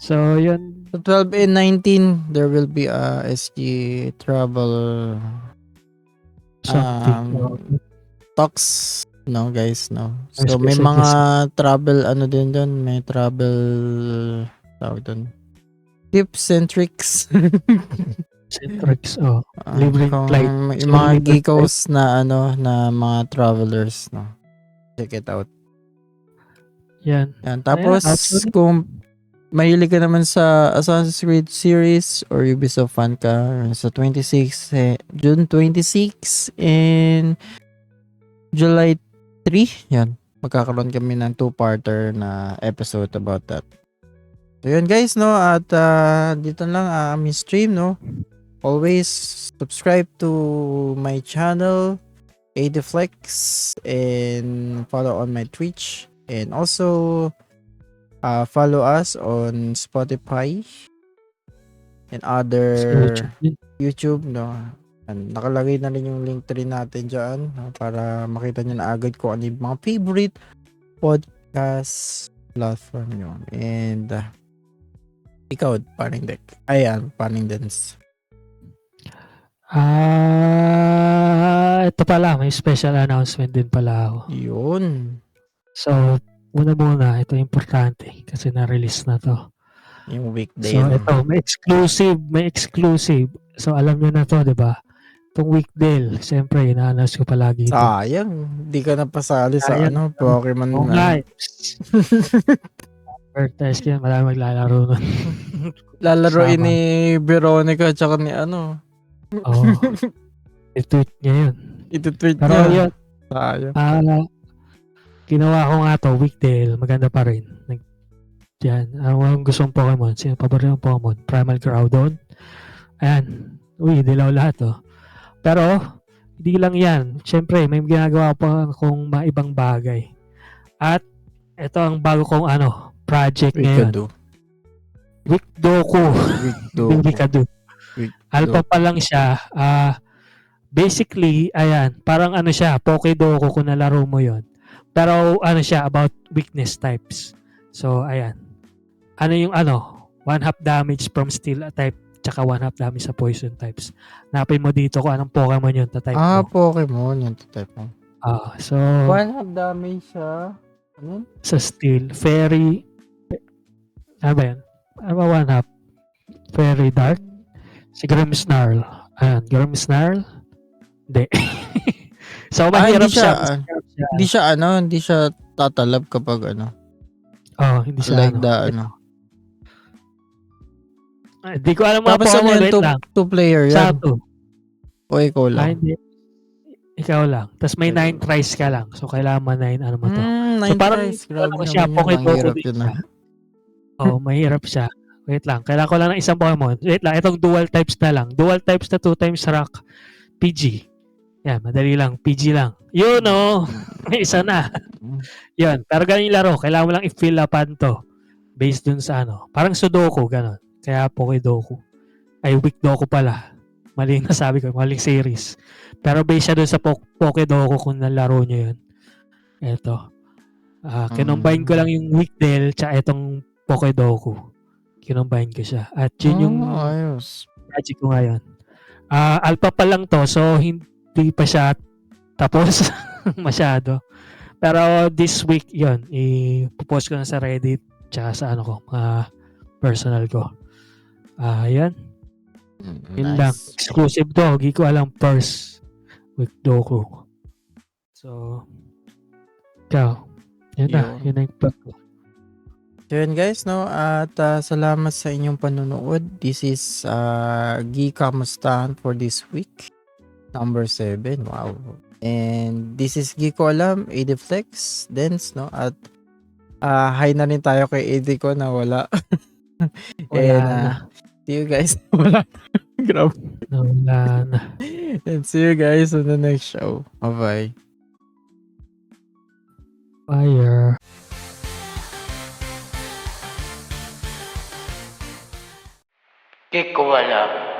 So, yun. Sa 12 and 19, there will be a SG travel talks. No, guys, no. So, may mga travel, din doon. May travel, tawag doon. Tips and tricks. Tricks, libreng flight. Yung mga geekos na, na mga travelers, no. Check it out. Yan. Tapos, kung mahilig ka naman sa Assassin's Creed series or Ubisoft fan ka, sa June 26 and July 3, yan. Magkakaroon kami ng 2-parter na episode about that. So, yun guys, no? At dito lang aming stream, no? Always subscribe to my channel, Adeflex, and follow on my Twitch. And also, Follow us on Spotify and other Sa YouTube din. YouTube, no? And nakalagay na rin yung link tree natin dyan, no? Para makita nyo na agad kung ano yung mga favorite podcast platform nyo. And ikaw, paring deck. Ayan, paring dance. Ito pala, may special announcement din pala ako. Yun. So, muna, ito importante kasi na-release na to. Yung weekday. So, ito, may exclusive. So, alam nyo na to, di ba? Itong weekday, siyempre, ina-announce ko palagi ito. Sayang, di ka napasali sa Pokemon Oh, na. Advertise ko yan, marami maglalaro nun. Lalaroin ni Veronica at saka ni Oh, i-tweet niya yun. Ito-tweet Pero niya. yun, Sayang. ginawa ko nga to, weekday, maganda pa rin. Yan, ang gustong Pokemon, sino paborito ng Pokemon? Primal Groudon. Ayan, dilaw lahat Pero, hindi lang yan. Siyempre, may ginagawa pa akong maibang bagay. At, ito ang bago kong project ngayon. Wikdoku. Wikadu. Alpha pa lang siya. Basically, ayan, parang siya, Pokédoku kung nalaro mo yon. Pero siya, about weakness types. So, ayan. Ano yung 1/2 damage from steel type tsaka 1/2 damage sa poison types. Napin mo dito kung anong Pokemon yun type mo. Pokemon yung type mo. So 1/2 damage sa sa steel. Fairy ano ba yan? Ano ba 1/2? Fairy Dark? Si Grimmsnarl. Ayan, Grimmsnarl? Hindi. So, mahirap siya. Hindi siya tatalab kapag hindi siya like Hindi ko alam mga Tapos Pokemon. Wait lang. 2-player yan. Sa 2. O ikaw lang. Hindi. Ikaw lang. Tapos may 9 tries ka lang. So, kailangan mo 9 mo to. 9 So, parang tries. Grabe siya, Pokédoku din yun, siya. Mahirap siya. Wait lang. Kailangan ko lang ng isang Pokemon. Wait lang. Itong dual types na lang. Dual types na 2 times rock. PG. Yan. Madali lang. PG lang. Yun May isa na. Yun. Pero ganun yung laro. Kailangan mo lang i-fill upan to. Based dun sa Parang Sudoku. Ganon. Kaya Pokédoku. Ay, Wikdoku pala. Mali na sabi ko. Maling series. Pero based siya dun sa Pokédoku kung nalaro nyo yun. Eto. Kinombine ko lang yung Weekdale tsaka itong Pokédoku. Kinombine ko siya. At yun yung project ko ngayon. Alpha pa lang to. So, hindi pa siya tapos masyado. Pero this week, yun. Ipopost ko na sa Reddit tsaka sa personal ko. Yan. Yun lang. Exclusive to. Hindi ko alam first with Doku. So, ikaw. Yun na. Yun na yung plot ko. So yun guys, at salamat sa inyong panonood. This is Gi Kamustahan for this week. Number 7. Wow. And this is Gi ko alam, Adiflex, Dance, At hi na rin tayo kay Adi ko na wala. And see you guys. Wala. Grabe. Wala na. And see you guys on the next show. Bye-bye. Fire. Di ko alam.